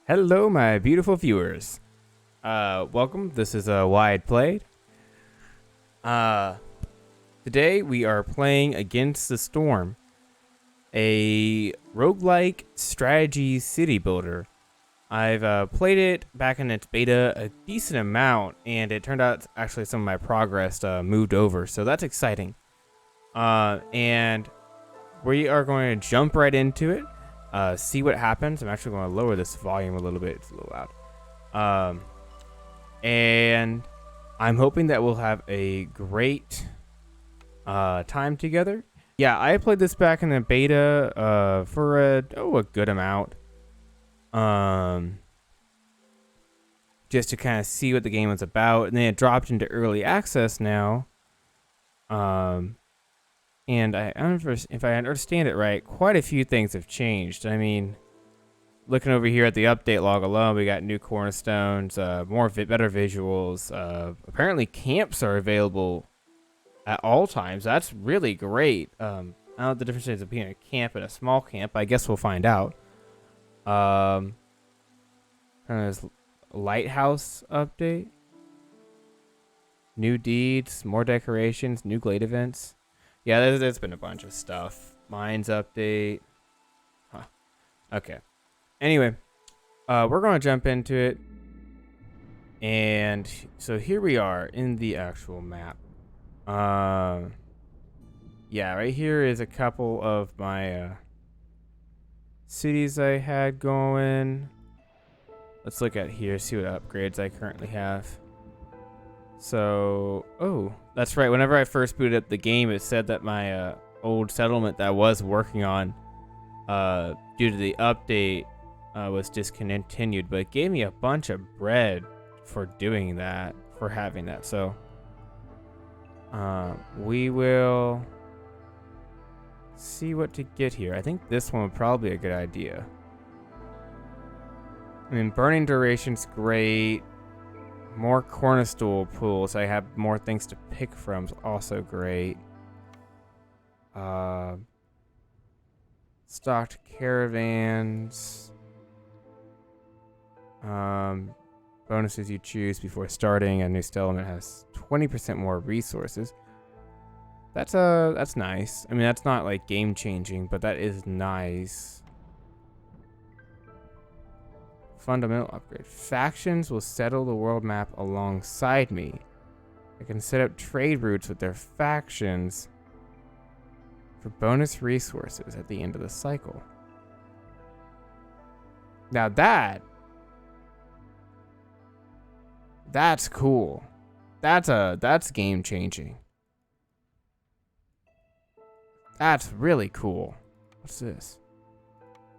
Hello, my beautiful viewers. Welcome. This is Wide Played. Today we are playing Against the Storm, a roguelike strategy city builder. I've played it back in its beta a decent amount, and it turned out actually some of my progress moved over, so that's exciting. And we are going to jump right into it. See what happens. I'm actually going to lower this volume a little bit. It's a little loud. And I'm hoping that we'll have a great time together. Yeah, I played this back in the beta for a good amount. Just to kind of see what the game was about, and then it dropped into early access now. And if I understand it right, quite a few things have changed. I mean, looking over here at the update log alone, we got new cornerstones, better visuals. Apparently, camps are available at all times. That's really great. I don't know the difference is between a camp and a small camp. I guess we'll find out. This lighthouse update, new deeds, more decorations, new glade events. Yeah, there's been a bunch of stuff. Mines update. Huh. Okay. Anyway, we're going to jump into it. And so here we are in the actual map. Yeah, right here is a couple of my cities I had going. Let's look at here, see what upgrades I currently have. So, that's right. Whenever I first booted up the game, it said that my old settlement that I was working on, due to the update, was discontinued. But it gave me a bunch of bread for doing that, for having that. So, we will see what to get here. I think this one would probably be a good idea. I mean, burning duration's great. More cornerstone pools. I have more things to pick from. Is also great. Stocked caravans. Bonuses you choose before starting. A new settlement has 20% more resources. That's nice. I mean, that's not like game changing, but that is nice. Fundamental upgrade. Factions will settle the world map alongside me. I can set up trade routes with their factions for bonus resources at the end of the cycle. Now that's cool. That's game changing. That's really cool. What's this?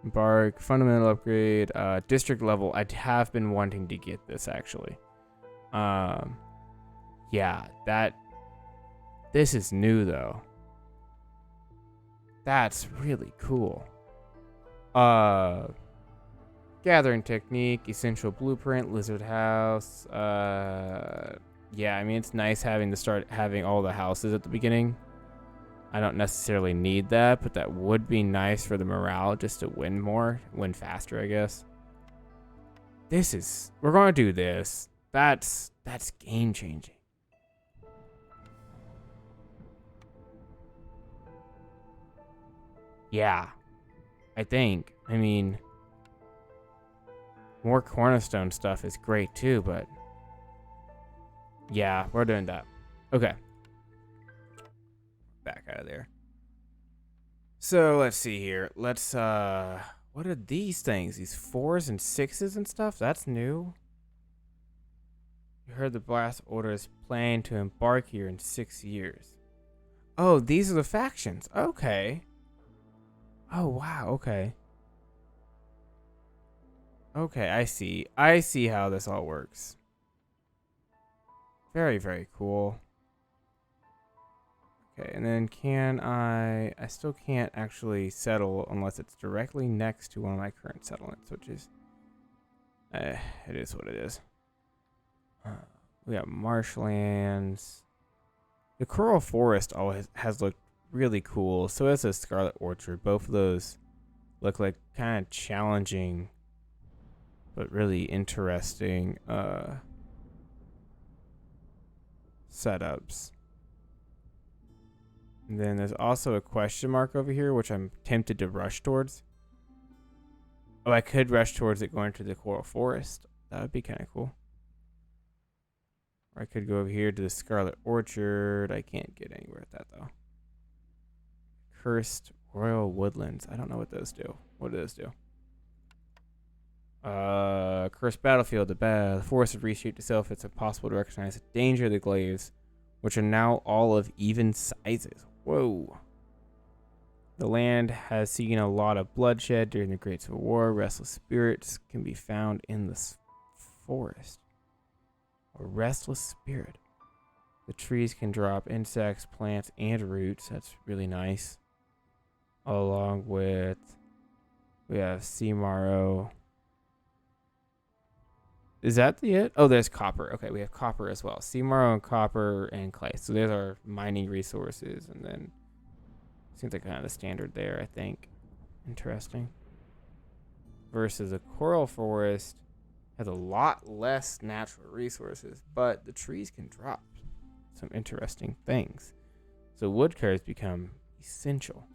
Embark, fundamental upgrade, district level. I have been wanting to get this actually. Yeah, this is new though. That's really cool. Gathering technique, essential blueprint, lizard house. Yeah, I mean it's nice having to start having all the houses at the beginning. I don't necessarily need that, but that would be nice for the morale just to win faster, I guess. We're going to do this. That's game changing. Yeah, I think. I mean, more cornerstone stuff is great too, but yeah, we're doing that. Okay. Back out of there. So let's see here. Let's what are these things? These 4s and 6s and stuff? That's new. You heard the blast order is planning to embark here in 6 years. Oh, these are the factions. Okay. Oh wow, okay. Okay, I see. I see how this all works. Very, very cool. Okay, and then I still can't actually settle unless it's directly next to one of my current settlements, which is, it is what it is. We got marshlands. The Coral Forest always has looked really cool. So has the Scarlet Orchard. Both of those look like kind of challenging but really interesting setups. And then there's also a question mark over here, which I'm tempted to rush towards. Oh, I could rush towards it going to the Coral Forest. That would be kind of cool. Or I could go over here to the Scarlet Orchard. I can't get anywhere with that, though. Cursed Royal Woodlands. I don't know what those do. What do those do? Cursed Battlefield. The forest has reshaped itself. It's impossible to recognize the danger of the glaives, which are now all of even sizes. Whoa. The land has seen a lot of bloodshed during the Great Civil War. Restless spirits can be found in the forest. A restless spirit. The trees can drop insects, plants, and roots. That's really nice. Along with, we have sea marrow. Is that it? Oh, there's copper. Okay, we have copper as well. Sea marrow and copper and clay. So there's our mining resources. And then seems like kind of the standard there, I think. Interesting. Versus a coral forest has a lot less natural resources, but the trees can drop some interesting things. So wood cards become essential.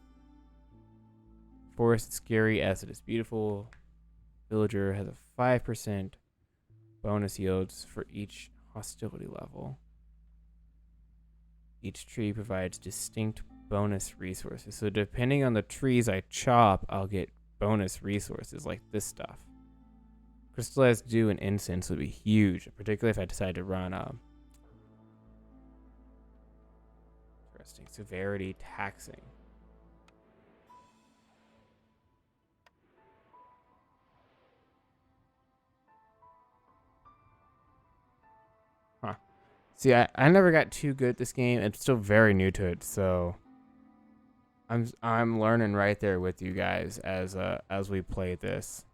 Forest is scary as it is beautiful. Villager has a 5% bonus yields for each hostility level. Each tree provides distinct bonus resources. So depending on the trees I chop, I'll get bonus resources like this stuff. Crystallized dew and incense would be huge, particularly if I decide to run interesting severity taxing. Huh. See, I never got too good at this game. I'm still very new to it, so I'm learning right there with you guys as we play this.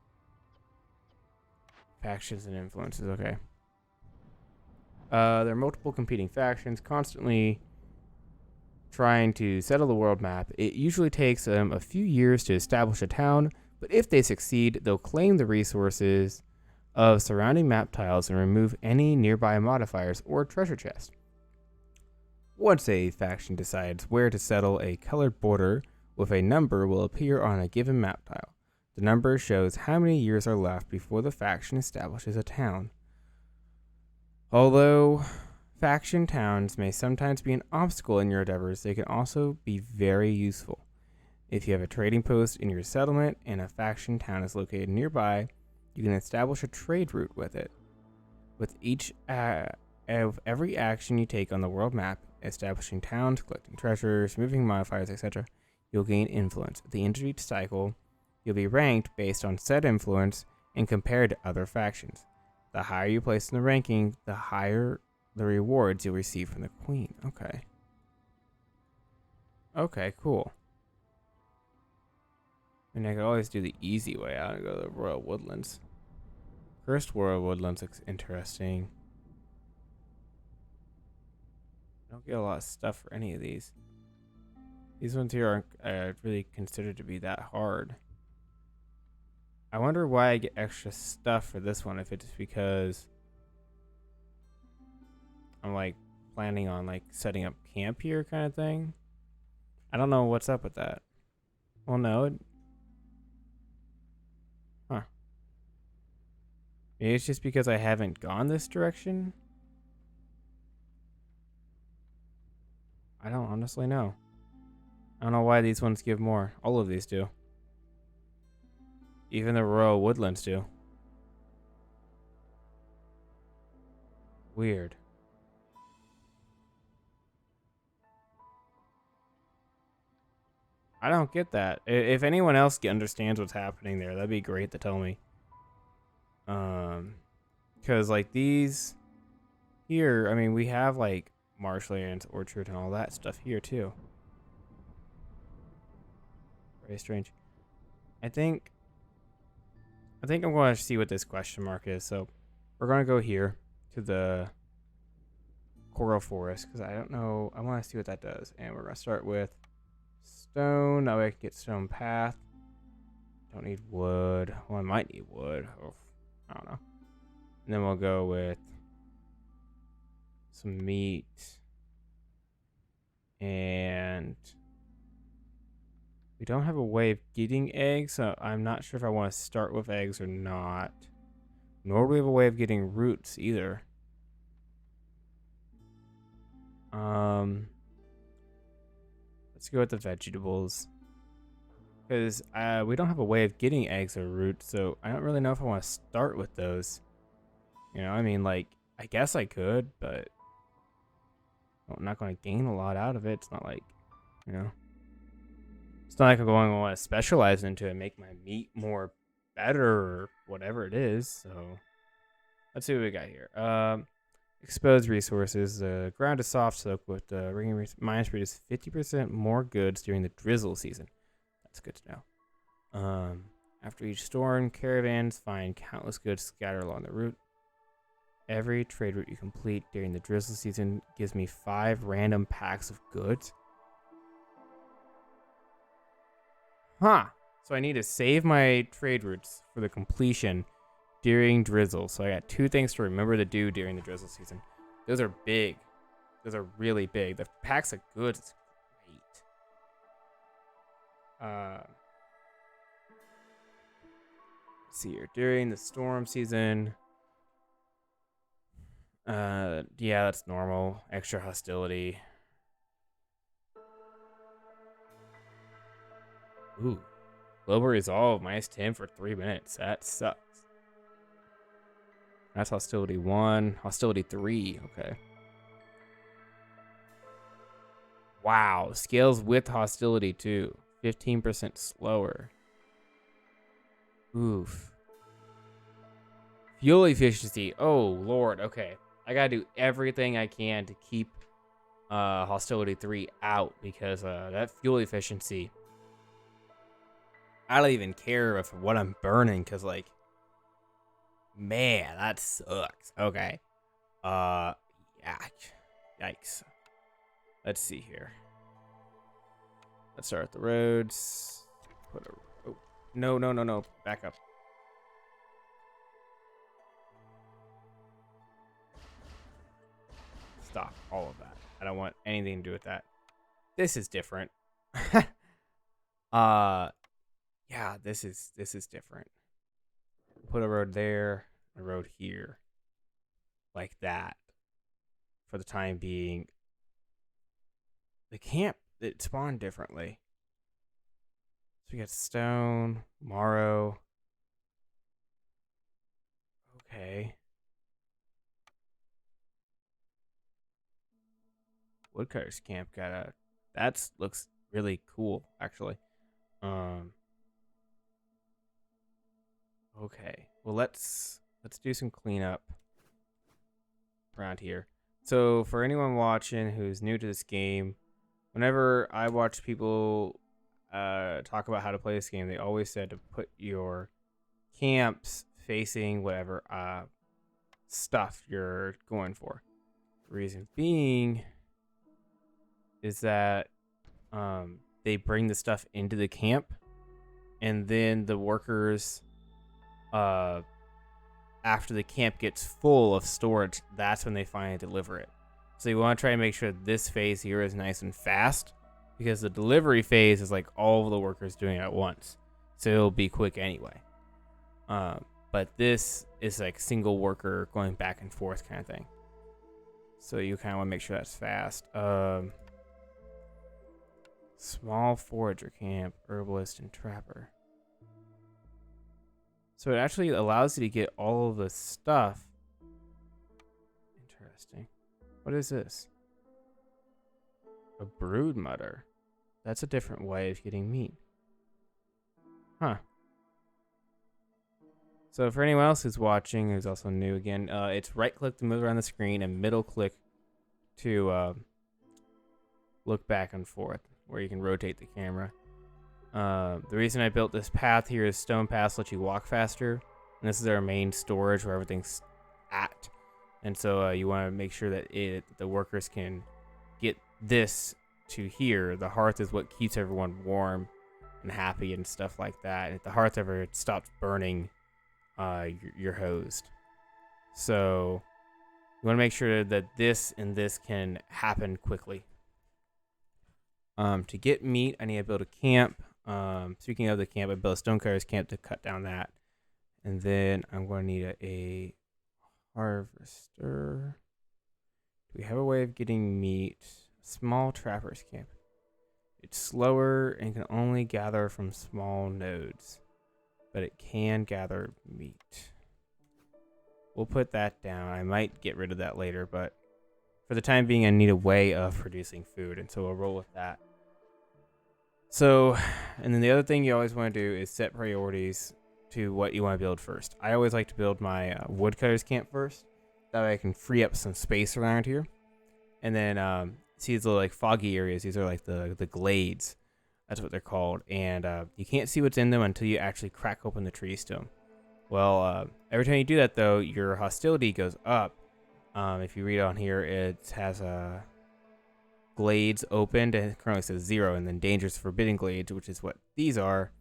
Factions and influences, okay. There are multiple competing factions constantly trying to settle the world map. It usually takes them a few years to establish a town, but if they succeed, they'll claim the resources of surrounding map tiles and remove any nearby modifiers or treasure chests. Once a faction decides where to settle, a colored border with a number will appear on a given map tile. The number shows how many years are left before the faction establishes a town. Although faction towns may sometimes be an obstacle in your endeavors, they can also be very useful. If you have a trading post in your settlement and a faction town is located nearby, you can establish a trade route with it. With each of every action you take on the world map, establishing towns, collecting treasures, moving modifiers, etc., you'll gain influence. At the end of each cycle, you'll be ranked based on said influence and compared to other factions. The higher you place in the ranking, the higher the rewards you'll receive from the queen. Okay. Okay, cool. And I could always do the easy way out and go to the Royal Woodlands. First Royal Woodlands looks interesting. I don't get a lot of stuff for any of these. These ones here aren't really considered to be that hard. I wonder why I get extra stuff for this one, if it's because I'm like planning on like setting up camp here kind of thing. I don't know what's up with that. Well, no. Huh. Maybe it's just because I haven't gone this direction. I don't honestly know. I don't know why these ones give more. All of these do. Even the Royal Woodlands do. Weird. I don't get that. If anyone else understands what's happening there, that'd be great to tell me. Because like these here, I mean, we have like marshlands, orchard, and all that stuff here too. Very strange. I think I'm going to see what this question mark is. So we're going to go here to the Coral Forest because I don't know. I want to see what that does. And we're going to start with stone. That way I can get stone path. Don't need wood. Well, I might need wood. Oh, I don't know. And then we'll go with some meat. And we don't have a way of getting eggs, so I'm not sure if I want to start with eggs or not. Nor do we have a way of getting roots either. Let's go with the vegetables. Because we don't have a way of getting eggs or roots, so I don't really know if I want to start with those. You know, I mean, like, I guess I could, but I'm not going to gain a lot out of it. It's not like, you know, it's not like I'm going to want to specialize into it and make my meat more better or whatever it is. So let's see what we got here. Exposed resources. The ground is soft soak with the ringing mines produce 50% more goods during the drizzle season. That's good to know. After each storm, caravans find countless goods scattered along the route. Every trade route you complete during the drizzle season gives me 5 random packs of goods. Huh. So I need to save my trade routes for the completion during drizzle. So I got 2 things to remember to do during the drizzle season. Those are big. Those are really big. The packs of goods is great. Let's see here. During the storm season. Yeah, that's normal. Extra hostility. Ooh. Global resolve -10 for 3 minutes. That sucks. That's hostility 1. Hostility 3. Okay. Wow. Scales with hostility 2. 15% slower. Oof. Fuel efficiency. Oh, Lord. Okay. I gotta do everything I can to keep hostility 3 out because that fuel efficiency. I don't even care if what I'm burning because, like, man, that sucks. Okay. Yeah. Yikes. Let's see here. Let's start with the roads. Put a. Oh, no. Back up. Stop all of that. I don't want anything to do with that. This is different. Yeah, this is different. Put a road there, a road here. Like that. For the time being. The camp, it spawned differently. So we got stone, marrow. Okay. Woodcutter's camp got a. That looks really cool, actually. Okay. Well, let's do some cleanup around here. So for anyone watching who's new to this game, whenever I watch people talk about how to play this game, they always said to put your camps facing whatever stuff you're going for. The reason being is that they bring the stuff into the camp, and then the workers, after the camp gets full of storage, that's when they finally deliver it. So you want to try and make sure this phase here is nice and fast, because the delivery phase is like all of the workers doing it at once, so it'll be quick anyway. But this is like single worker going back and forth kind of thing. So you kind of want to make sure that's fast. Small forager camp, herbalist, and trapper. So it actually allows you to get all of the stuff. Interesting. What is this? A brood mutter. That's a different way of getting meat. Huh. So for anyone else who's watching, who's also new again, it's right click to move around the screen and middle click to look back and forth, where you can rotate the camera. The reason I built this path here is stone paths let you walk faster, and this is our main storage where everything's at. And so you want to make sure that the workers can get this to here. The hearth is what keeps everyone warm and happy and stuff like that. And if the hearth ever stops burning, you're hosed. So you want to make sure that this and this can happen quickly. To get meat, I need to build a camp. Speaking of the camp, I built a stonecutter's camp to cut down that. And then I'm going to need a harvester. Do we have a way of getting meat? Small trapper's camp. It's slower and can only gather from small nodes, but it can gather meat. We'll put that down. I might get rid of that later, but for the time being, I need a way of producing food, and so we'll roll with that. So, and then the other thing you always want to do is set priorities to what you want to build first. I always like to build my woodcutter's camp first. That way I can free up some space around here. And then see these little like foggy areas. These are like the glades. That's what they're called. And you can't see what's in them until you actually crack open the tree stone. Well, every time you do that, though, your hostility goes up. If you read on here, it has glades opened, and it currently says 0, and then dangerous forbidden glades, which is what these are.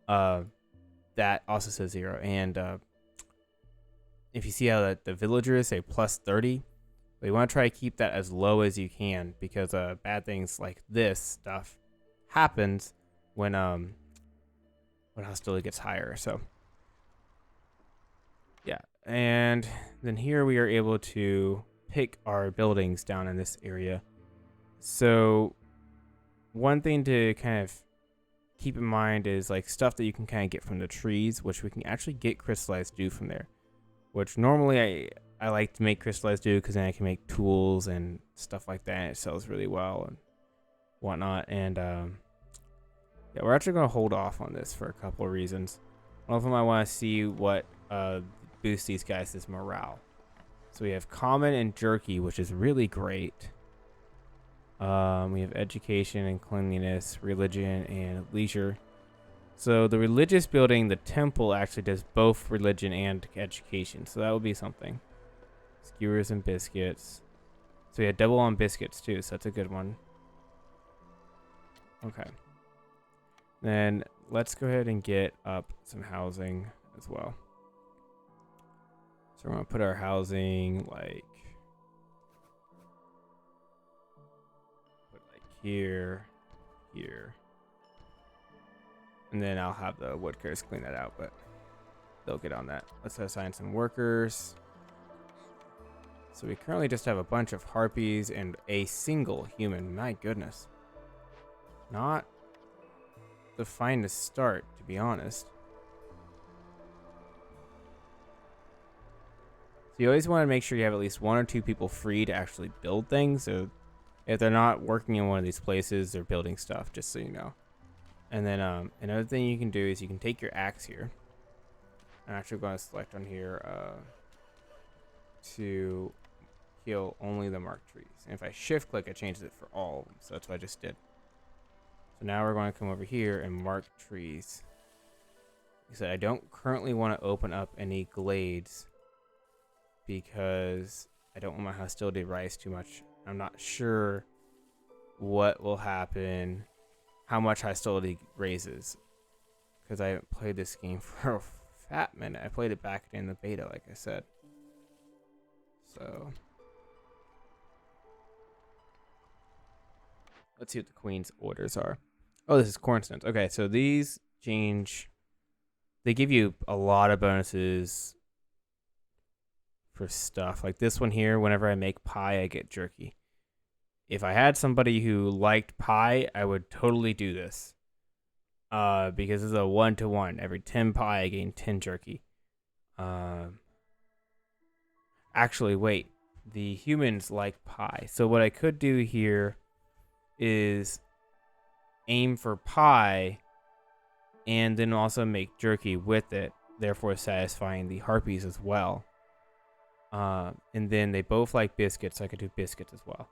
That also says 0. And if you see how the villagers say plus 30, but you want to try to keep that as low as you can, because bad things like this stuff happens when hostility gets higher. So yeah, and then here we are able to pick our buildings down in this area. So one thing to kind of keep in mind is like stuff that you can kind of get from the trees, which we can actually get crystallized dew from there, which normally I like to make crystallized dew because then I can make tools and stuff like that, and it sells really well and whatnot. And yeah, we're actually going to hold off on this for a couple of reasons. One of them, I want to see what boosts these guys' morale. So we have common and jerky, which is really great. We have education and cleanliness, religion and leisure. So the religious building, the temple, actually does both religion and education. So that would be something. Skewers and biscuits. So we had double on biscuits too, so that's a good one. Okay. Then let's go ahead and get up some housing as well. So we're going to put our housing like here, here. And then I'll have the woodcutters clean that out, but they'll get on that. Let's assign some workers. So we currently just have a bunch of harpies and a single human. My goodness. Not the finest start, to be honest. So you always want to make sure you have at least 1 or 2 people free to actually build things. So if they're not working in one of these places, they're building stuff, just so you know. And then another thing you can do is you can take your axe here. I'm actually going to select on here to kill only the marked trees. And if I shift click, it changes it for all of them. So that's what I just did. So now we're going to come over here and mark trees. Like I said, I don't currently want to open up any glades because I don't want my hostility to rise too much. I'm not sure what will happen, how much hostility raises, because I haven't played this game for a fat minute. I played it back in the beta, like I said. So let's see what the queen's orders are. Oh, this is cornstones. Okay, so these change. They give you a lot of bonuses for stuff. Like this one here, whenever I make pie, I get jerky. If I had somebody who liked pie, I would totally do this. Because it's a 1-to-1. Every 10 pie, I gain 10 jerky. Actually, wait. The humans like pie. So what I could do here is aim for pie and then also make jerky with it, therefore satisfying the harpies as well. And then they both like biscuits, so I could do biscuits as well.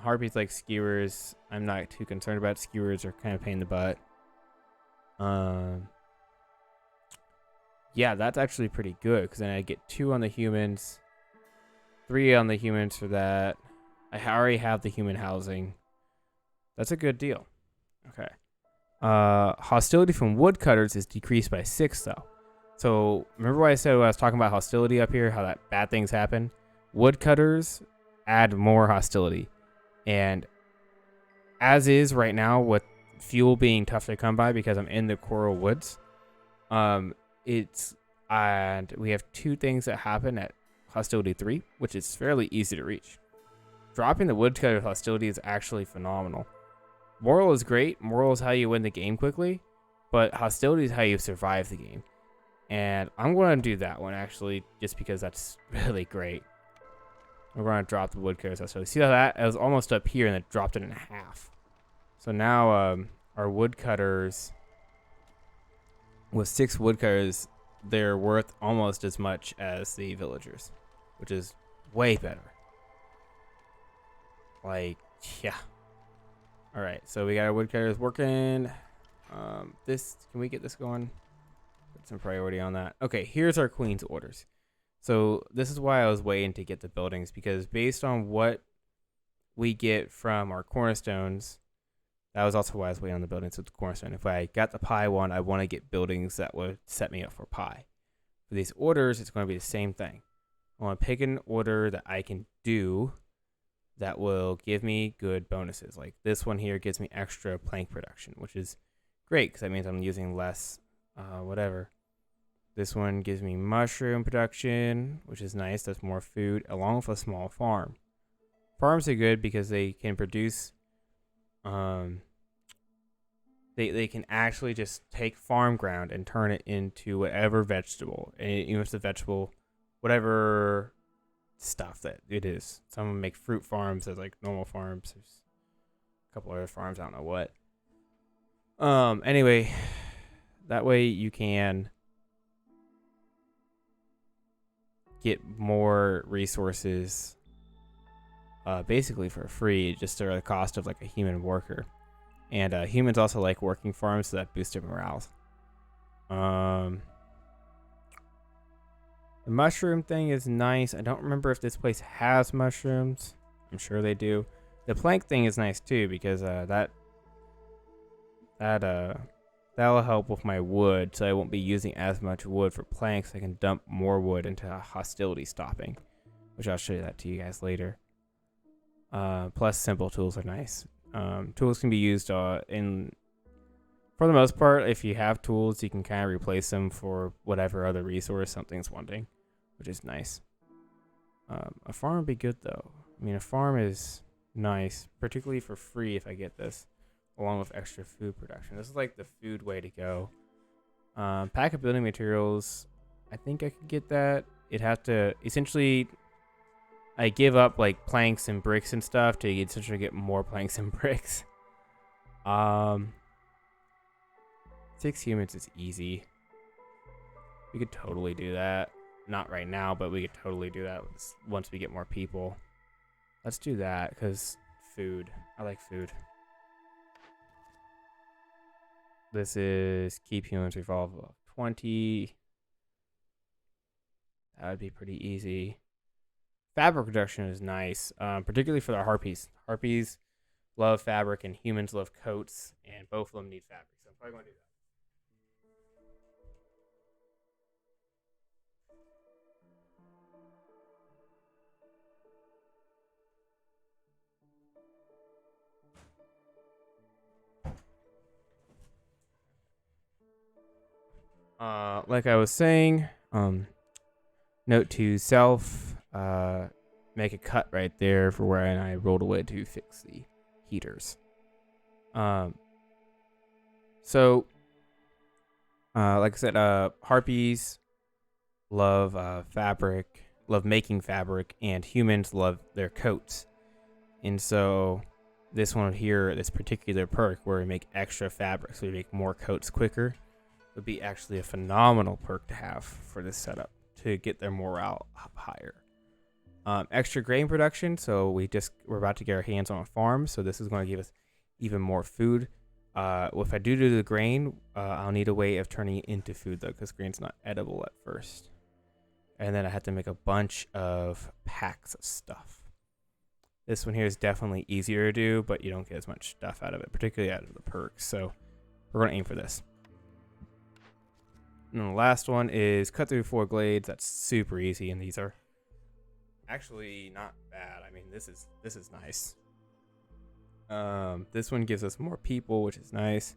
Harpies like skewers. I'm not too concerned about skewers. Are kind of pain in the butt. Yeah, that's actually pretty good because then I get 2 on the humans, 3 on the humans for that. I already have the human housing. That's a good deal. Okay. Hostility from woodcutters is decreased by 6 though. So remember what I said when I was talking about hostility up here, how that bad things happen? Woodcutters add more hostility. And as is right now with fuel being tough to come by because I'm in the coral woods, it's and we have two things that happen at hostility 3, which is fairly easy to reach. Dropping the woodcutter hostility is actually phenomenal. Moral is great. Moral is how you win the game quickly, but hostility is how you survive the game. And I'm going to do that one, actually, just because that's really great. We're going to drop the woodcutters hostility. See how that? It was almost up here, and it dropped it in half. So now our woodcutters, with 6 woodcutters, they're worth almost as much as the villagers, which is way better. Like, yeah. All right, so we got our woodcutters working. Can we get this going? Put some priority on that. Okay, here's our queen's orders. So this is why I was waiting to get the buildings, because based on what we get from our cornerstones, that was also why I was waiting on the buildings with the cornerstone. If I got the pie one, I want to get buildings that would set me up for pie. For these orders, it's going to be the same thing. I want to pick an order that I can do that will give me good bonuses. Like this one here gives me extra plank production, which is great because that means I'm using less whatever. This one gives me mushroom production, which is nice. That's more food, along with a small farm. Farms are good because they can produce. They can actually just take farm ground and turn it into whatever vegetable, and even if it's a vegetable, whatever stuff that it is. Some of them make fruit farms as like normal farms. There's a couple other farms, I don't know what. Anyway, that way you can get more resources basically for free, just at the cost of like a human worker. And humans also like working farms, so that boosts their morale. The mushroom thing is nice. I don't remember if this place has mushrooms. I'm sure they do. The plank thing is nice too, because that'll help with my wood, so I won't be using as much wood for planks. I can dump more wood into hostility stopping, which I'll show you that to you guys later. Plus, simple tools are nice. Tools can be used for the most part. If you have tools, you can kind of replace them for whatever other resource something's wanting, which is nice. A farm would be good though. I mean, a farm is nice, particularly for free if I get this, along with extra food production. This is like the food way to go. Pack of building materials, I think I could get that. It has to essentially, I give up like planks and bricks and stuff to essentially get more planks and bricks. 6 humans is easy. We could totally do that. Not right now, but we could totally do that once we get more people. Let's do that, because food. I like food. This is keep humans revolve 20. That would be pretty easy. Fabric production is nice, particularly for the harpies. Harpies love fabric and humans love coats, and both of them need fabric. So I'm probably going to do that. Like I was saying, note to self, make a cut right there for where I rolled away to fix the heaters. So, like I said, harpies love fabric, love making fabric, and humans love their coats. And so, this one here, this particular perk where we make extra fabric, so we make more coats quicker, would be actually a phenomenal perk to have for this setup to get their morale up higher. Extra grain production, so we're about to get our hands on a farm, so this is going to give us even more food. If I do the grain, I'll need a way of turning it into food though, because grain's not edible at first. And then I have to make a bunch of packs of stuff. This one here is definitely easier to do, but you don't get as much stuff out of it, particularly out of the perks. So we're going to aim for this. And then the last one is cut through 4 glades. That's super easy, and these are actually not bad. I mean, this is nice. This one gives us more people, which is nice,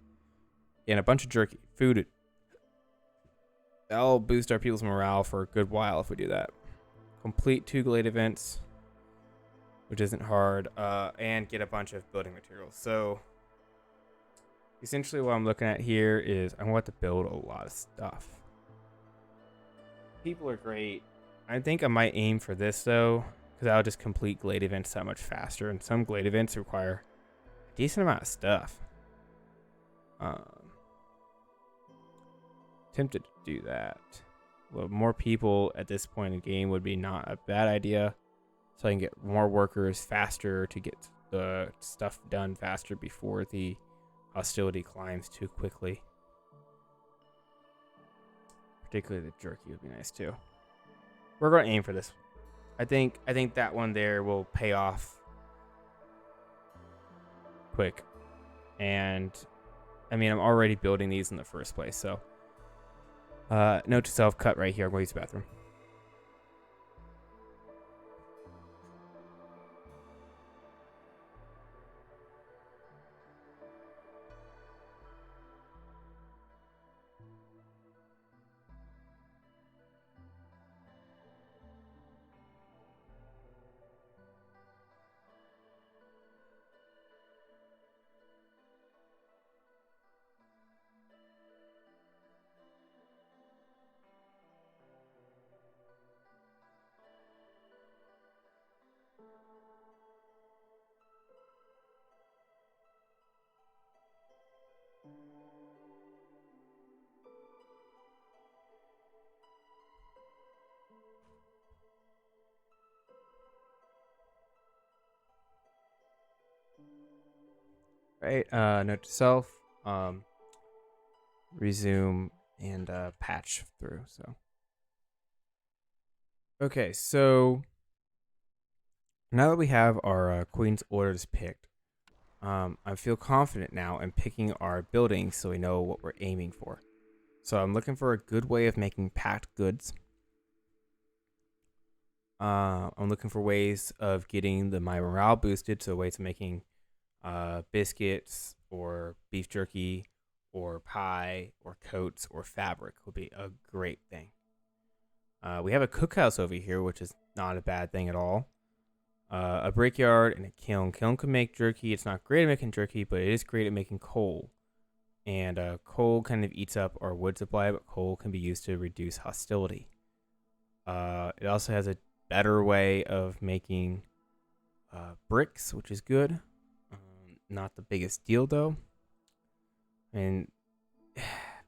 and a bunch of jerky food. That'll boost our people's morale for a good while if we do that. Complete 2 glade events, which isn't hard, and get a bunch of building materials. So essentially what I'm looking at here is I want to build a lot of stuff. People are great. I think I might aim for this though, because I'll just complete glade events that much faster, and some glade events require a decent amount of stuff. Tempted to do that. Well, more people at this point in the game would be not a bad idea, so I can get more workers faster to get the stuff done faster before the hostility climbs too quickly. Particularly the jerky would be nice too. We're going to aim for this. I think that one there will pay off quick. And I mean, I'm already building these in the first place, so note to self, cut right here. I'm going to use the bathroom. Right, note to self, resume and patch through. So, okay, so now that we have our Queen's orders picked, I feel confident now in picking our buildings so we know what we're aiming for. So I'm looking for a good way of making packed goods. I'm looking for ways of getting my morale boosted, so ways of making biscuits or beef jerky or pie or coats or fabric would be a great thing. We have a cookhouse over here, which is not a bad thing at all. A brickyard and a kiln. Kiln can make jerky. It's not great at making jerky, but it is great at making coal. And coal kind of eats up our wood supply, but coal can be used to reduce hostility. It also has a better way of making bricks, which is good. Not the biggest deal though.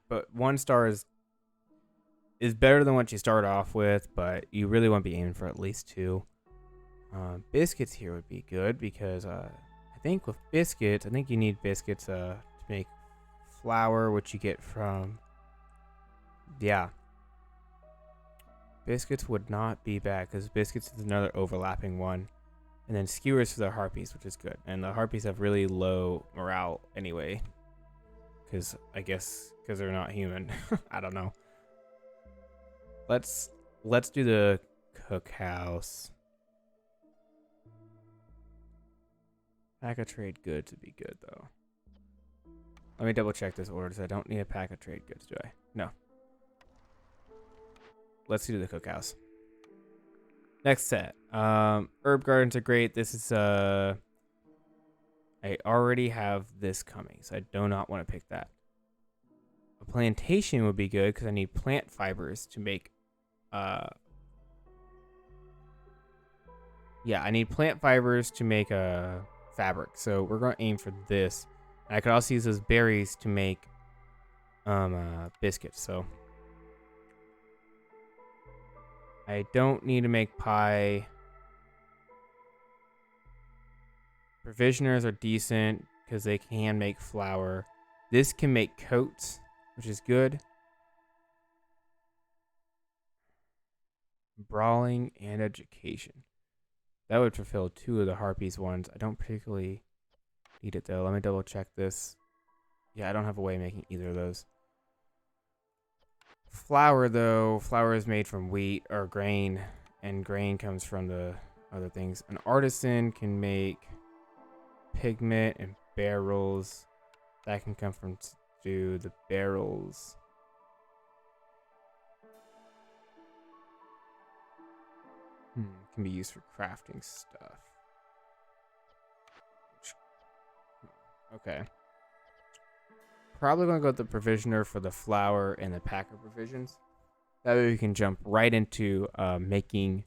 But 1 star is better than what you start off with, but you really want to be aiming for at least 2. Biscuits here would be good because I think with biscuits, I think you need biscuits to make flour, which you get from, yeah. Biscuits would not be bad because biscuits is another overlapping one. And then skewers for the harpies, which is good. And the harpies have really low morale anyway. Because I guess because they're not human. I don't know. Let's do the cookhouse. Pack of trade goods would be good though. Let me double check this order. So I don't need a pack of trade goods, do I? No. Let's do the cookhouse. Next set. Herb gardens are great. This is I already have this coming, so I do not want to pick that. A plantation would be good because I need plant fibers to make I need plant fibers to make a fabric. So we're gonna aim for this. And I could also use those berries to make biscuits, so I don't need to make pie. Provisioners are decent because they can make flour. This can make coats, which is good. Brawling and education. That would fulfill 2 of the harpies ones. I don't particularly need it though. Let me double check this. Yeah, I don't have a way of making either of those. Flour, though, flour is made from wheat or grain, and grain comes from the other things. An artisan can make pigment and barrels. That can come from stew. The barrels. Can be used for crafting stuff. Okay. Probably going to go with the provisioner for the flour and the pack of provisions. That way we can jump right into making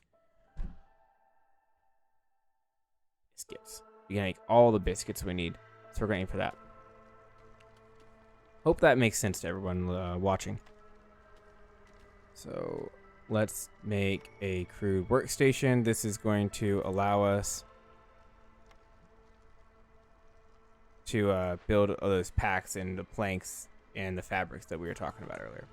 biscuits. We can make all the biscuits we need. So we're going to aim for that. Hope that makes sense to everyone watching. So let's make a crude workstation. This is going to allow us to build all those packs and the planks and the fabrics that we were talking about earlier.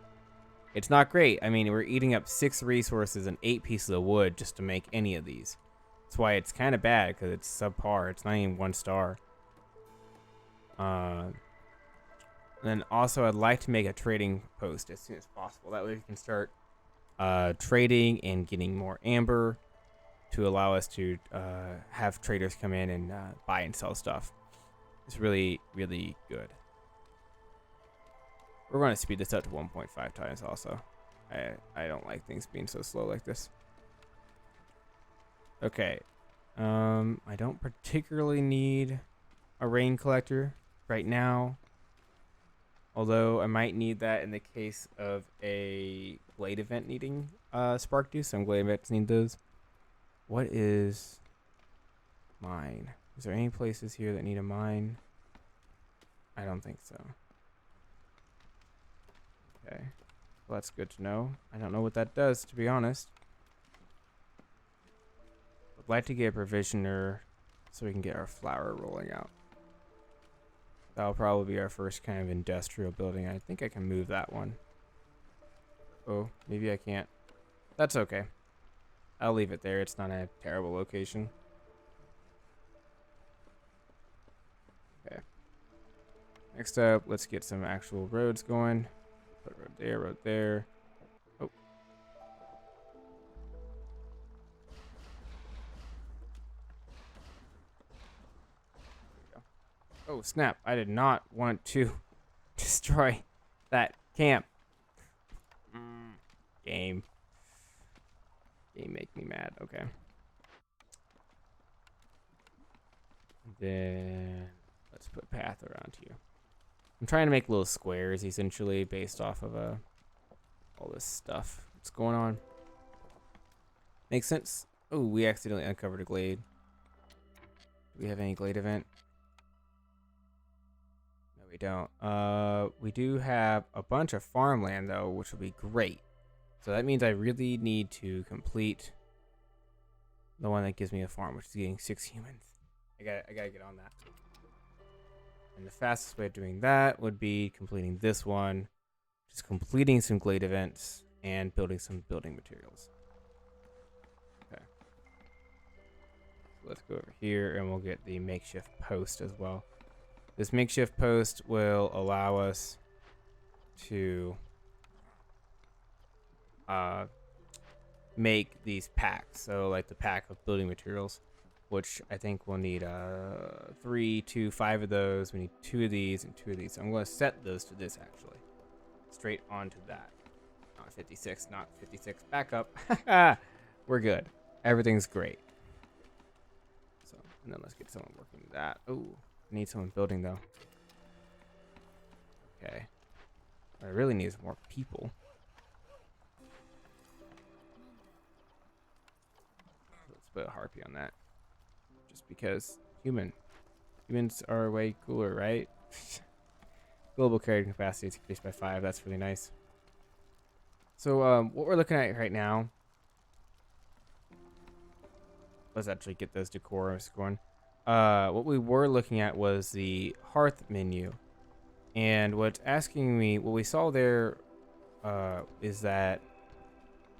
It's not great. I mean, we're eating up 6 resources and 8 pieces of wood just to make any of these. That's why it's kind of bad, because it's subpar. It's not even 1 star. And then also, I'd like to make a trading post as soon as possible. That way we can start trading and getting more amber to allow us to have traders come in and buy and sell stuff. It's really, really good. We're going to speed this up to 1.5 times also. I don't like things being so slow like this. Okay. I don't particularly need a rain collector right now. Although I might need that in the case of a blade event needing spark juice. Some blade events need those. What is mine? Is there any places here that need a mine? I don't think so. Okay. Well, that's good to know. I don't know what that does, to be honest. I'd like to get a provisioner so we can get our flour rolling out. That'll probably be our first kind of industrial building. I think I can move that one. Oh, maybe I can't. That's okay. I'll leave it there. It's not a terrible location. Okay. Next up, let's get some actual roads going. Put road there, road there. Oh. There we go. Oh, snap. I did not want to destroy that camp. Game. Game make me mad. Okay. Then let's put path around here. I'm trying to make little squares essentially based off of all this stuff. What's going on? Makes sense. Oh, we accidentally uncovered a glade. Do we have any glade event? No, we don't. We do have a bunch of farmland though, which will be great. So that means I really need to complete the one that gives me a farm, which is getting 6 humans. I gotta get on that. And the fastest way of doing that would be completing this one, just completing some glade events and building some building materials. Okay. So let's go over here and we'll get the makeshift post as well. This makeshift post will allow us to make these packs. So like the pack of building materials, which I think we'll need 3, 2, 5 of those. We need 2 of these and 2 of these. So I'm going to set those to this actually. Straight onto that. Not 56, not 56. Back up. We're good. Everything's great. So, and then let's get someone working that. Oh, I need someone building though. Okay. What I really need is more people. Let's put a harpy on that. Just because humans are way cooler, right? Global carrying capacity is increased by 5. That's really nice. So what we're looking at right now, let's actually get those decors going. What we were looking at was the hearth menu, and what's asking me, what we saw there is that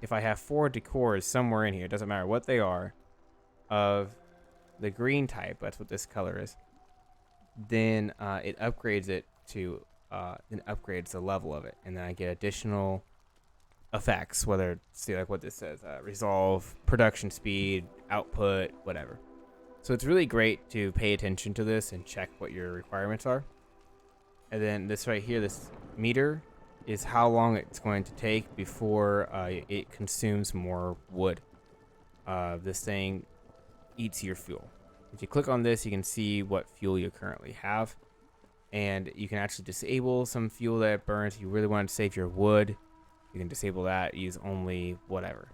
if I have 4 decors somewhere in here, it doesn't matter what they are, of the green type, that's what this color is, then it upgrades it to then upgrades the level of it, and then I get additional effects, whether see like what this says, resolve, production speed, output, whatever. So it's really great to pay attention to this and check what your requirements are. And then this right here, this meter, is how long it's going to take before it consumes more wood. This thing eats your fuel. If you click on this, you can see what fuel you currently have. And you can actually disable some fuel that it burns. If you really want to save your wood, you can disable that, use only whatever.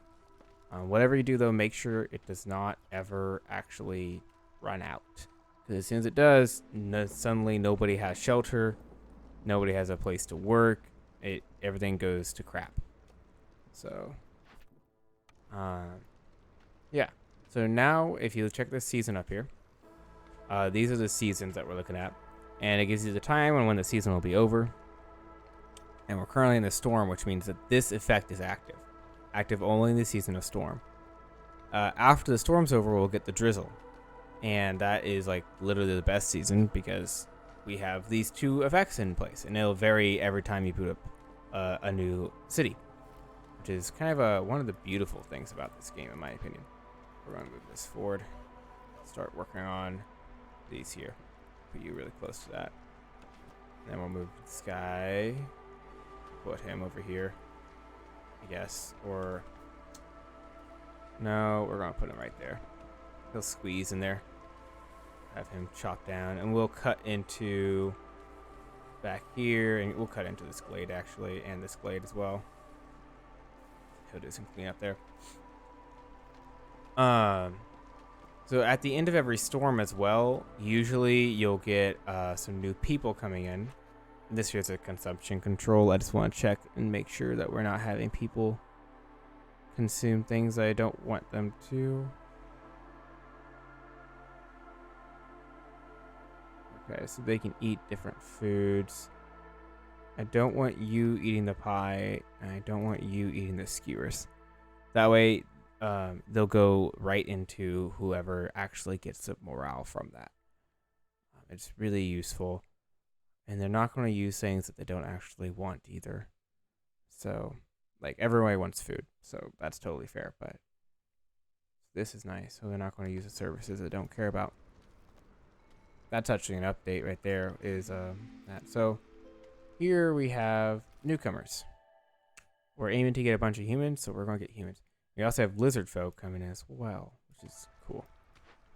Whatever you do, though, make sure it does not ever actually run out. Because as soon as it does, suddenly nobody has shelter, nobody has a place to work, everything goes to crap. So, yeah. So now, if you check this season up here, these are the seasons that we're looking at. And it gives you the time and when the season will be over. And we're currently in the storm, which means that this effect is active. Active only in the season of storm. After the storm's over, we'll get the drizzle. And that is like literally the best season because we have these two effects in place. And it'll vary every time you boot up a new city. Which is kind of one of the beautiful things about this game, in my opinion. We're going to move this forward. Start working on these here. Put you really close to that. And then we'll move this guy. Put him over here, I guess. Or no, we're gonna put him right there. He'll squeeze in there. Have him chop down, and we'll cut into back here, and we'll cut into this glade actually, and this glade as well. He'll do some cleanup there. So at the end of every storm as well, usually you'll get some new people coming in. This here's a consumption control. I just want to check and make sure that we're not having people consume things I don't want them to. Okay, so they can eat different foods. I don't want you eating the pie, and I don't want you eating the skewers. That way, they'll go right into whoever actually gets the morale from that. It's really useful. And they're not going to use things that they don't actually want either. So, like, everybody wants food. So, that's totally fair. But this is nice. So, they're not going to use the services they don't care about. That's actually an update right there is that. So, here we have newcomers. We're aiming to get a bunch of humans, so we're going to get humans. We also have lizard folk coming in as well, which is cool.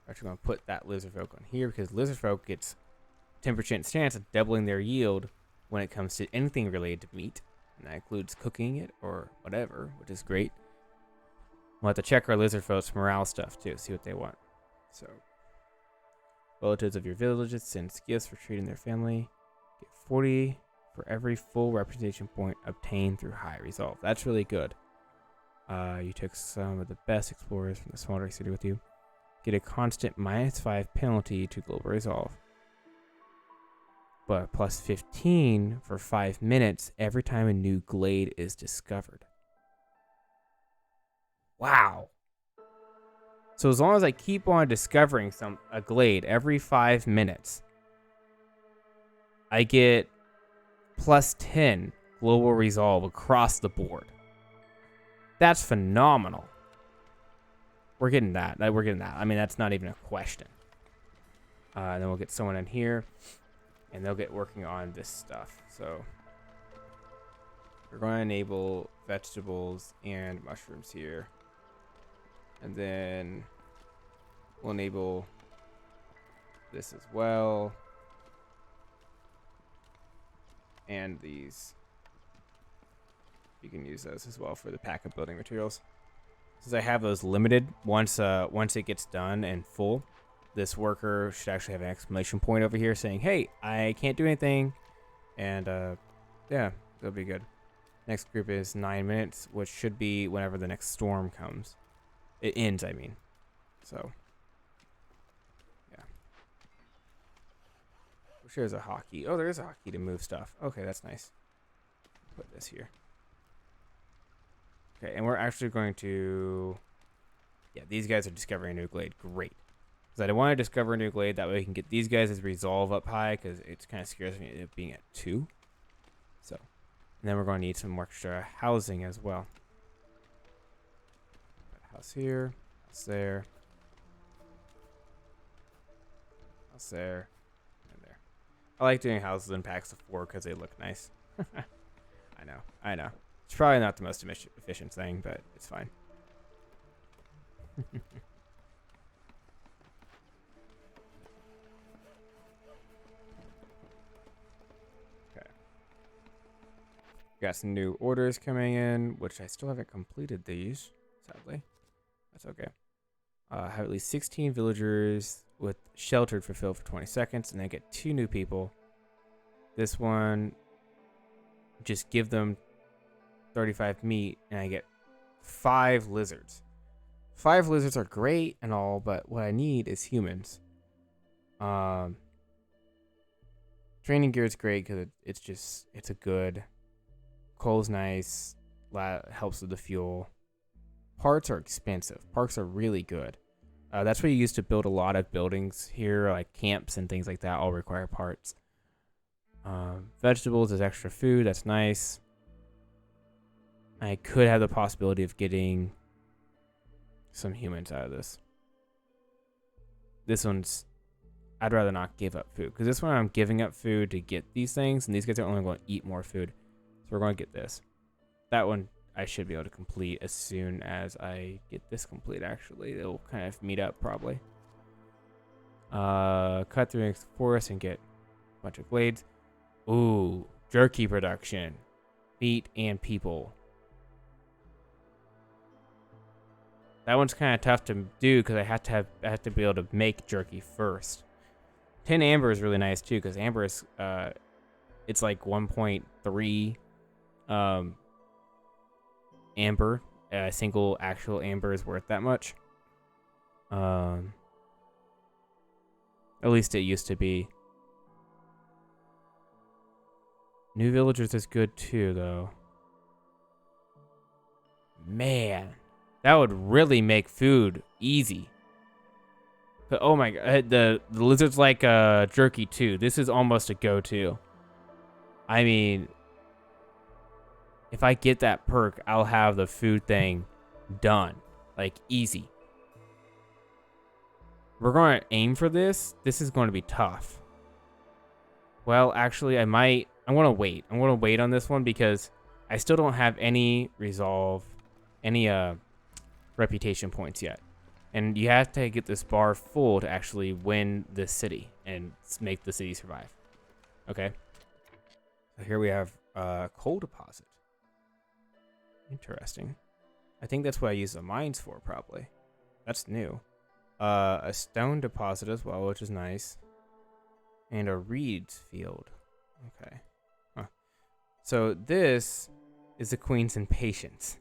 We're actually going to put that lizard folk on here because lizard folk gets 10% chance of doubling their yield when it comes to anything related to meat. And that includes cooking it or whatever, which is great. We'll have to check our lizard folks' morale stuff too, see what they want. So, relatives of your villages send gifts for treating their family. Get 40 for every full representation point obtained through high resolve. That's really good. You took some of the best explorers from the smaller city with you. Get a constant -5 penalty to global resolve. But plus 15 for 5 minutes every time a new glade is discovered. Wow. So as long as I keep on discovering a glade every 5 minutes, I get plus 10 global resolve across the board. That's phenomenal. We're getting that. We're getting that. I mean, that's not even a question. And then we'll get someone in here. And they'll get working on this stuff. So we're going to enable vegetables and mushrooms here. And then we'll enable this as well. And these. You can use those as well for the pack of building materials. Since I have those limited, once it gets done and full, this worker should actually have an exclamation point over here saying, hey, I can't do anything. And, yeah, that'll be good. Next group is 9 minutes, which should be whenever the next storm comes. It ends, I mean. So, yeah. Wish there was a hotkey. Oh, there is a hotkey to move stuff. Okay, that's nice. Put this here. Okay, and we're actually going to... Yeah, these guys are discovering a new glade. Great. Because I want to discover a new glade. That way we can get these guys' resolve up high. Because it kind of scares me of being at 2. So, And then we're going to need some more extra housing as well. House here, house there, house there, and there. I like doing houses in packs of 4 because they look nice. I know. It's probably not the most efficient thing, but it's fine. Okay. Got some new orders coming in, which I still haven't completed these, sadly. That's okay. Have at least 16 villagers with sheltered fulfilled for 20 seconds, and then get 2 new people. This one, just give them 35 meat, and I get 5 lizards. 5 lizards are great and all, but what I need is humans. Training gear is great because it's a good. Coal's nice, helps with the fuel. Parts are expensive. Parts are really good. That's what you use to build a lot of buildings here, like camps and things like that. All require parts. Vegetables is extra food. That's nice. I could have the possibility of getting some humans out of this. This one's, I'd rather not give up food because this one I'm giving up food to get these things, and these guys are only going to eat more food. So we're going to get this. That one I should be able to complete as soon as I get this complete, actually. It'll kind of meet up, probably. Cut through the forest and get a bunch of glades. Ooh, jerky production. Meat and people. That one's kind of tough to do because I have to be able to make jerky first. 10 amber is really nice too because amber is it's like 1.3 amber. A single actual amber is worth that much. At least it used to be. New villagers is good too, though. Man, that would really make food easy. But oh my god, the lizards like jerky too. This is almost a go-to. I mean, if I get that perk, I'll have the food thing done. Like, easy. We're going to aim for this. This is going to be tough. Well, actually, I'm going to wait. I'm going to wait on this one because I still don't have any reputation points yet. And you have to get this bar full to actually win this city and make the city survive. Okay. So here we have coal deposit. Interesting. I think that's what I use the mines for, probably. That's new. A stone deposit as well, which is nice. And a reeds field. Okay. Huh. So this is the Queen's Impatience.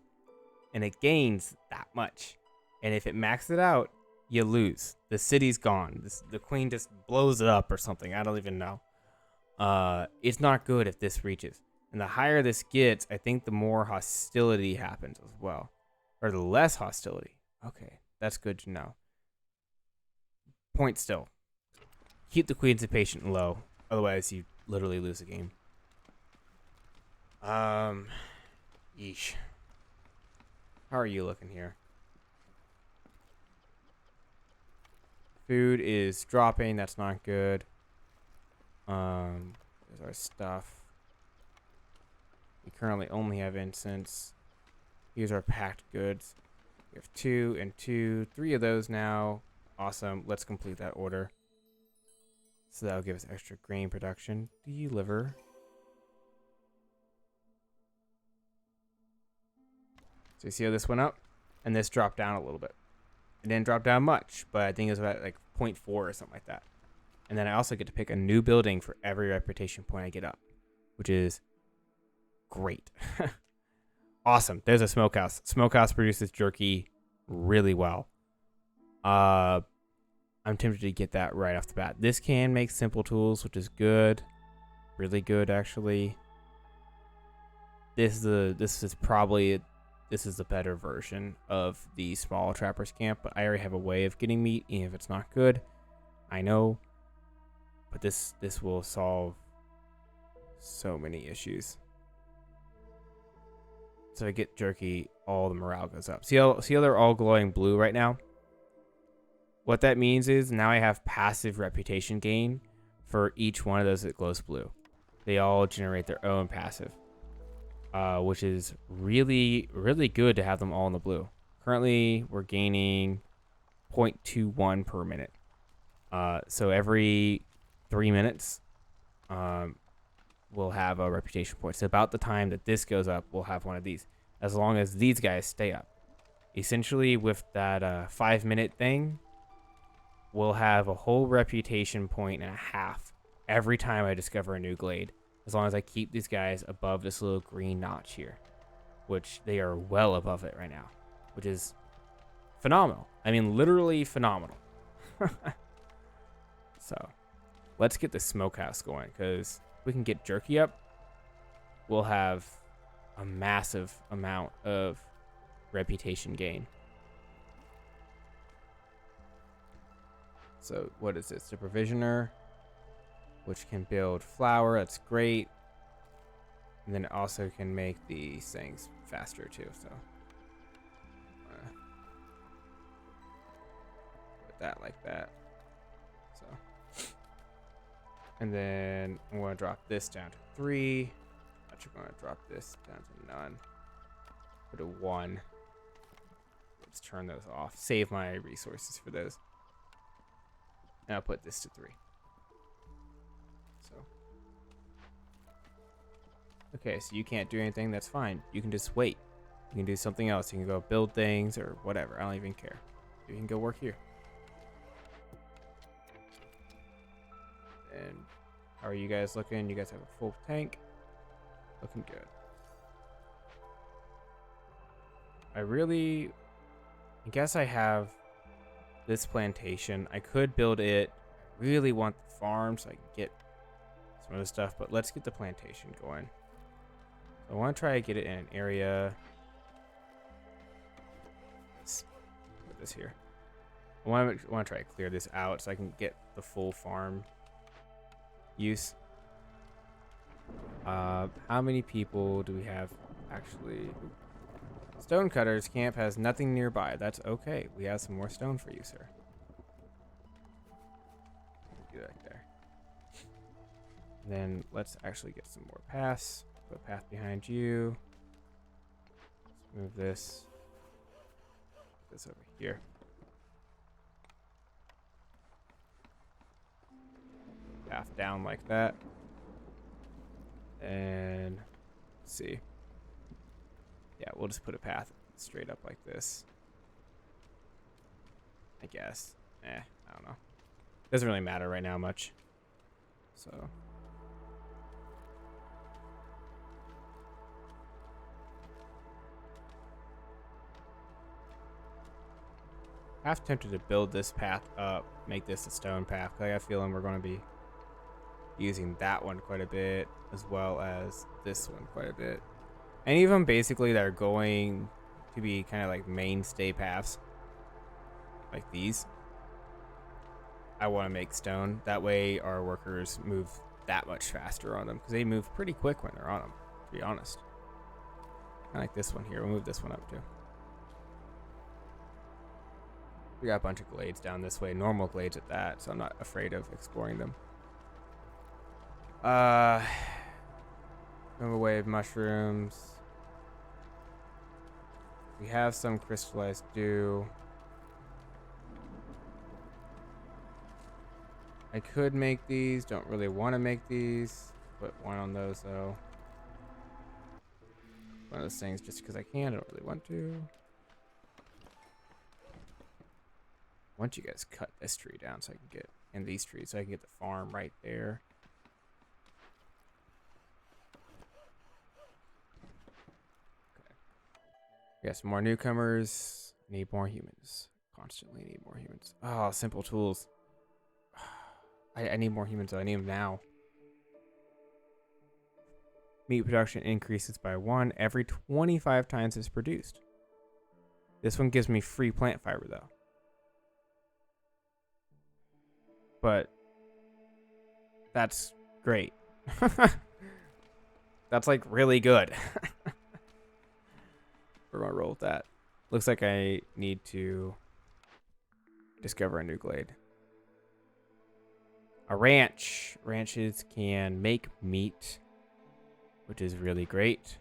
And it gains that much. And if it maxes it out, you lose. The city's gone. The Queen just blows it up or something. I don't even know. It's not good if this reaches. And the higher this gets, I think the more hostility happens as well. Or the less hostility. Okay, that's good to know. Point still. Keep the Queen's Impatient low. Otherwise, you literally lose the game. Yeesh. How are you looking here? Food is dropping. That's not good. There's our stuff. We currently only have incense. Here's our packed goods. We have 2 and 2. 3 of those now. Awesome. Let's complete that order. So that'll give us extra grain production. Deliver. So you see how this went up? And this dropped down a little bit. It didn't drop down much, but I think it was about like 0.4 or something like that. And then I also get to pick a new building for every reputation point I get up, which is great. Awesome. There's a smokehouse. Smokehouse produces jerky really well. I'm tempted to get that right off the bat. This can make simple tools, which is good. Really good, actually. This is the better version of the small trapper's camp, but I already have a way of getting meat, even if it's not good. I know. But this will solve so many issues. So I get jerky, all the morale goes up. See how they're all glowing blue right now? What that means is now I have passive reputation gain for each one of those that glows blue. They all generate their own passive, which is really, really good to have them all in the blue. Currently, we're gaining 0.21 per minute. So every 3 minutes, we'll have a reputation point. So about the time that this goes up, we'll have one of these, as long as these guys stay up. Essentially, with that 5-minute thing, we'll have a whole reputation point and a half every time I discover a new glade, as long as I keep these guys above this little green notch here, which they are well above it right now, which is phenomenal. I mean, literally phenomenal. So let's get the smokehouse going, because if we can get jerky up, we'll have a massive amount of reputation gain. So what is this? The provisioner, which can build flour. That's great. And then it also can make these things faster too. So put that like that. So, and then I'm going to drop this down to 3. Actually, going to drop this down to none. Put a 1. Let's turn those off. Save my resources for those. And I'll put this to 3. So. Okay, so you can't do anything. That's fine. You can just wait. You can do something else. You can go build things or whatever. I don't even care. You can go work here. And how are you guys looking? You guys have a full tank. Looking good. I guess I have this plantation. I could build it. I really want the farm so I can get some of the stuff, but let's get the plantation going. I want to try to get it in an area. Let's put this here. I want to try to clear this out so I can get the full farm use. How many people do we have actually? Stonecutters camp has nothing nearby. That's okay. We have some more stone for you, sir. Do that there. And then let's actually get some more paths. Put a path behind you. Let's move this. Put this over here. Path down like that. And let's see. Yeah, we'll just put a path straight up like this. I guess. I don't know. Doesn't really matter right now much. So. Half tempted to build this path up, make this a stone path. I got a feeling we're going to be using that one quite a bit, as well as this one quite a bit. Any of them basically that are going to be kind of like mainstay paths, like these, I want to make stone. That way our workers move that much faster on them, because they move pretty quick when they're on them, to be honest. I like this one here. We'll move this one up too. We got a bunch of glades down this way, normal glades at that, so I'm not afraid of exploring them. Move away mushrooms. We have some crystallized dew. I could make these. Don't really want to make these. Put one on those though. One of those things just because I can. I don't really want to. Once you guys cut this tree down so I can get in these trees so I can get the farm right there. We got some more newcomers. Need more humans. Constantly need more humans. Oh, simple tools. I need more humans though. I need them now. Meat production increases by 1 every 25 times it's produced. This one gives me free plant fiber though. But that's great. That's like really good. We're gonna roll with that. Looks like I need to discover a new glade. A ranch. Ranches can make meat, which is really great,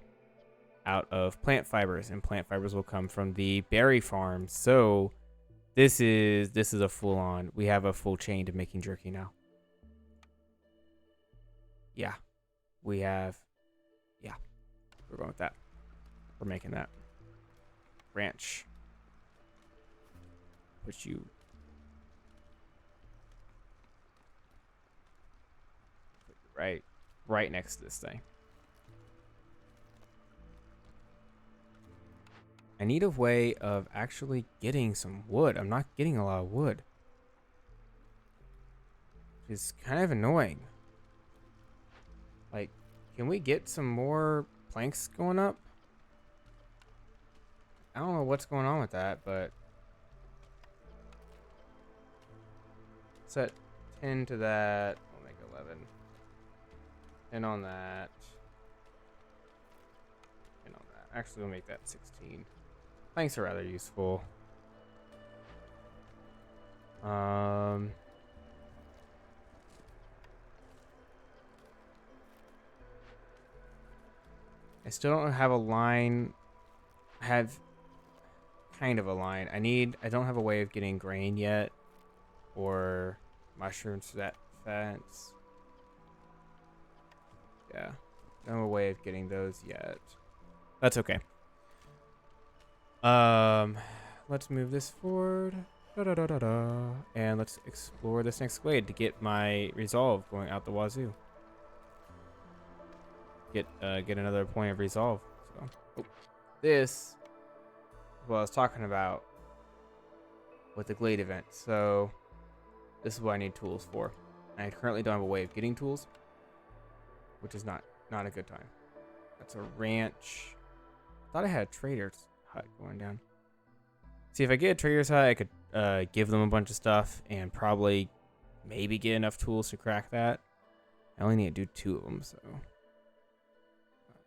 out of plant fibers, and plant fibers will come from the berry farm. So this is a full on. We have a full chain to making jerky now. Yeah, we have. Yeah, we're going with that. We're making that ranch. Put you right next to this thing. I need a way of actually getting some wood. I'm not getting a lot of wood. It's kind of annoying. Like, can we get some more planks going up? I don't know what's going on with that, but set 10 to that. We'll make 11. 10 on that. 10 on that. Actually, we'll make that 16. Planks are rather useful. I still don't have a line. I have kind of a line. I don't have a way of getting grain yet, or mushrooms for that fence. Yeah, I don't have a way of getting those yet. That's okay. Let's move this forward. And let's explore this next glade to get my resolve going out the wazoo. Get another point of resolve. So, this is what I was talking about with the glade event. So this is what I need tools for. I currently don't have a way of getting tools, which is not a good time. That's a ranch. Thought I had a trader's hut going down. See, if I get a trader's hut, I could give them a bunch of stuff and probably maybe get enough tools to crack that. I only need to do 2 of them, so.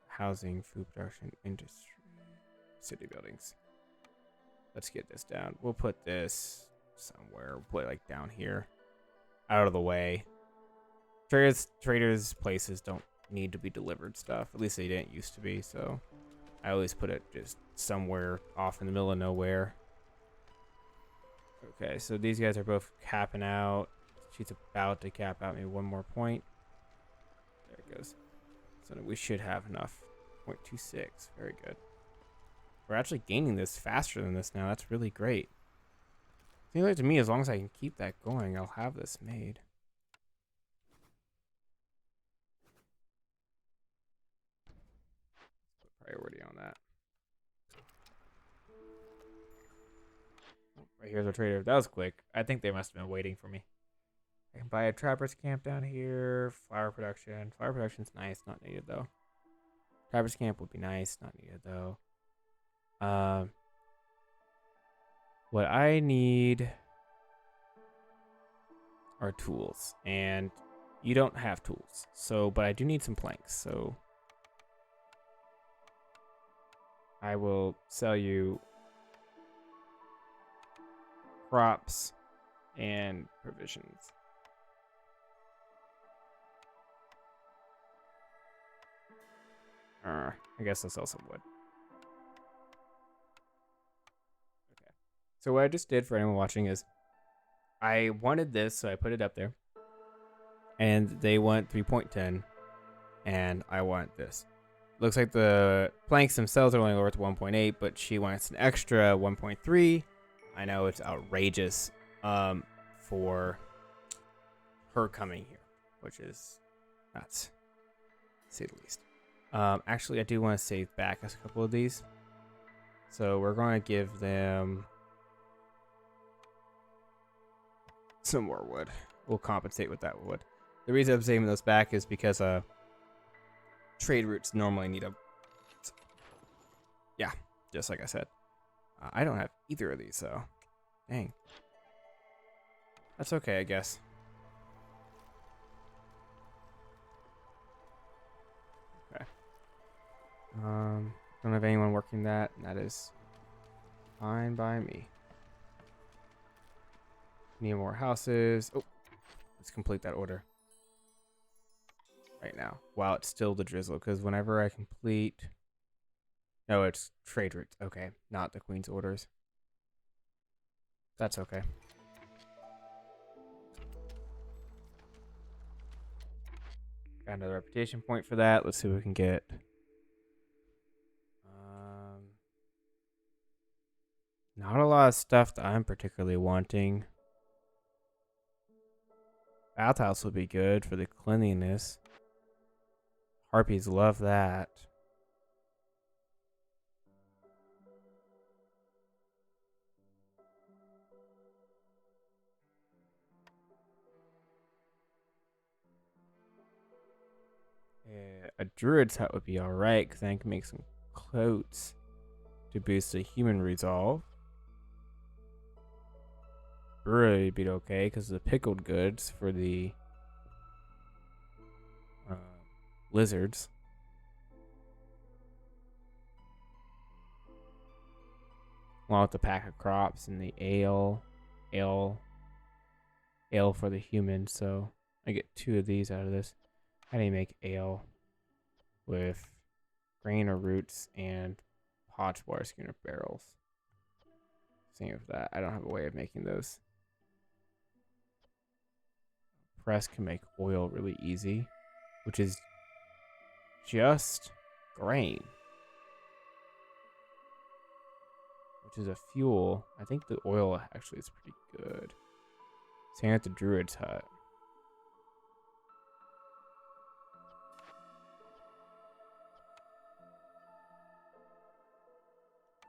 Housing, food production, industry, city buildings. Let's get this down. We'll put this somewhere. We'll put it like down here, out of the way. Traders' places don't need to be delivered stuff. At least they didn't used to be, so I always put it just somewhere off in the middle of nowhere. Okay, so these guys are both capping out. She's about to cap out maybe 1 more point. There it goes. So we should have enough. 0.26. Very good. We're actually gaining this faster than this now. That's really great. Seems like to me, as long as I can keep that going, I'll have this made. Put priority on that. Right here's our trader. That was quick. I think they must have been waiting for me. I can buy a trapper's camp down here. Flower production. Flower production's nice. Not needed though. Trapper's camp would be nice. Not needed though. What I need are tools, and you don't have tools. So, but I do need some planks. So I will sell you crops and provisions. I guess I'll sell some wood. Okay. So what I just did for anyone watching is I wanted this, so I put it up there. And they want 3.10, and I want this. Looks like the planks themselves are only worth 1.8, but she wants an extra 1.3. I know it's outrageous for her coming here, which is nuts, to say the least. Actually, I do want to save back a couple of these. So we're going to give them some more wood. We'll compensate with that wood. The reason I'm saving those back is because trade routes normally need a... Yeah, just like I said. I don't have either of these, so... Dang. That's okay, I guess. Okay. Don't have anyone working that, and that is fine by me. Need more houses. Oh, let's complete that order right now. Wow, it's still the drizzle, because whenever I complete... No, it's trade routes. Okay, not the queen's orders. That's okay. Got another reputation point for that. Let's see what we can get. Not a lot of stuff that I'm particularly wanting. Bathhouse would be good for the cleanliness. Harpies love that. Yeah, a druid's hut would be alright, because I can make some coats to boost the human resolve. Brewery would be okay, because the pickled goods for the lizards. Along with the pack of crops and the ale for the humans, so I get 2 of these out of this. How do you make ale with grain or roots and potch water schooner barrels? Same with that. I don't have a way of making those. Press can make oil really easy, which is just grain, which is a fuel. I think the oil actually is pretty good. Same at the druid's hut.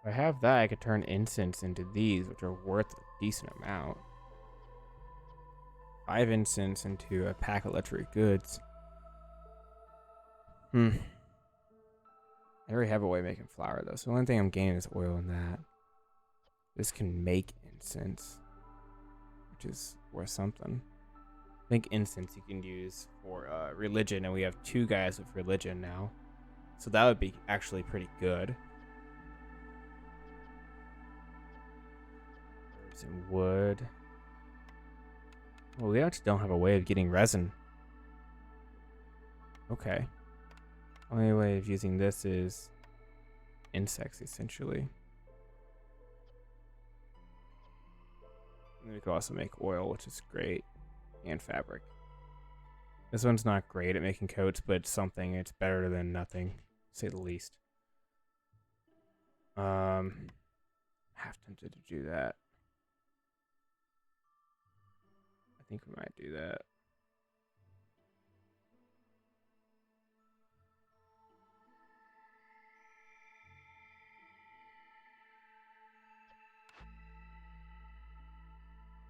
If I have that, I could turn incense into these, which are worth a decent amount. 5 incense into a pack of luxury goods. I already have a way of making flour, though, so the only thing I'm gaining is oil in that. This can make incense, which is worth something. I think incense you can use for religion, and we have 2 guys with religion now. So that would be actually pretty good. Herbs and wood. Well, we actually don't have a way of getting resin. Okay. Only way of using this is insects, essentially. And we could also make oil, which is great, and fabric. This one's not great at making coats, but it's something. It's better than nothing, to say the least. Half tempted to do that. I think we might do that.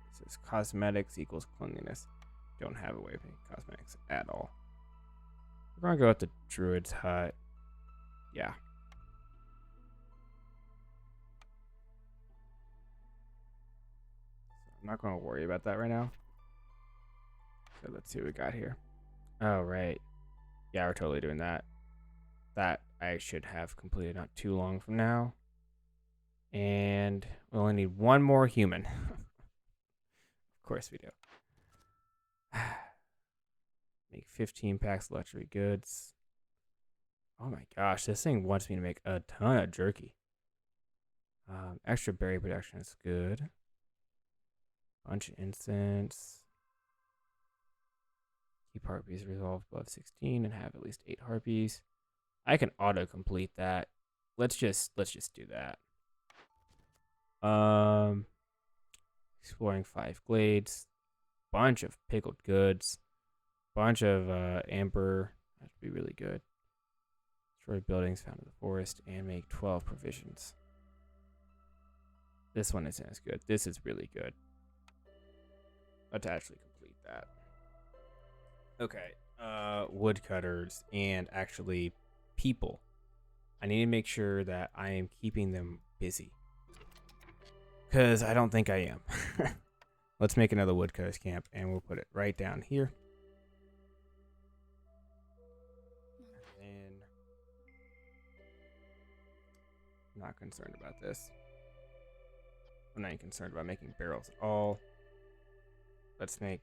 It says cosmetics equals cleanliness. Don't have a way of making cosmetics at all. We're gonna go with the druid's hut. Yeah. So I'm not gonna worry about that right now. So let's see what we got here. Oh, right. Yeah, we're totally doing that. That I should have completed not too long from now. And we only need 1 more human. Of course we do. Make 15 packs of luxury goods. Oh my gosh, this thing wants me to make a ton of jerky. Extra berry production is good. Bunch of incense. Keep harpies resolved above 16 and have at least 8 harpies. I can auto complete that. Let's just do that. Exploring 5 glades. Bunch of pickled goods. Bunch of amber. That would be really good. Destroy buildings found in the forest and make 12 provisions. This one isn't as good. This is really good. Let's actually complete that. Okay. Woodcutters and actually people. I need to make sure that I am keeping them busy. Because I don't think I am. Let's make another woodcutters camp and we'll put it right down here. And Not concerned about this. I'm not even concerned about making barrels at all. Let's make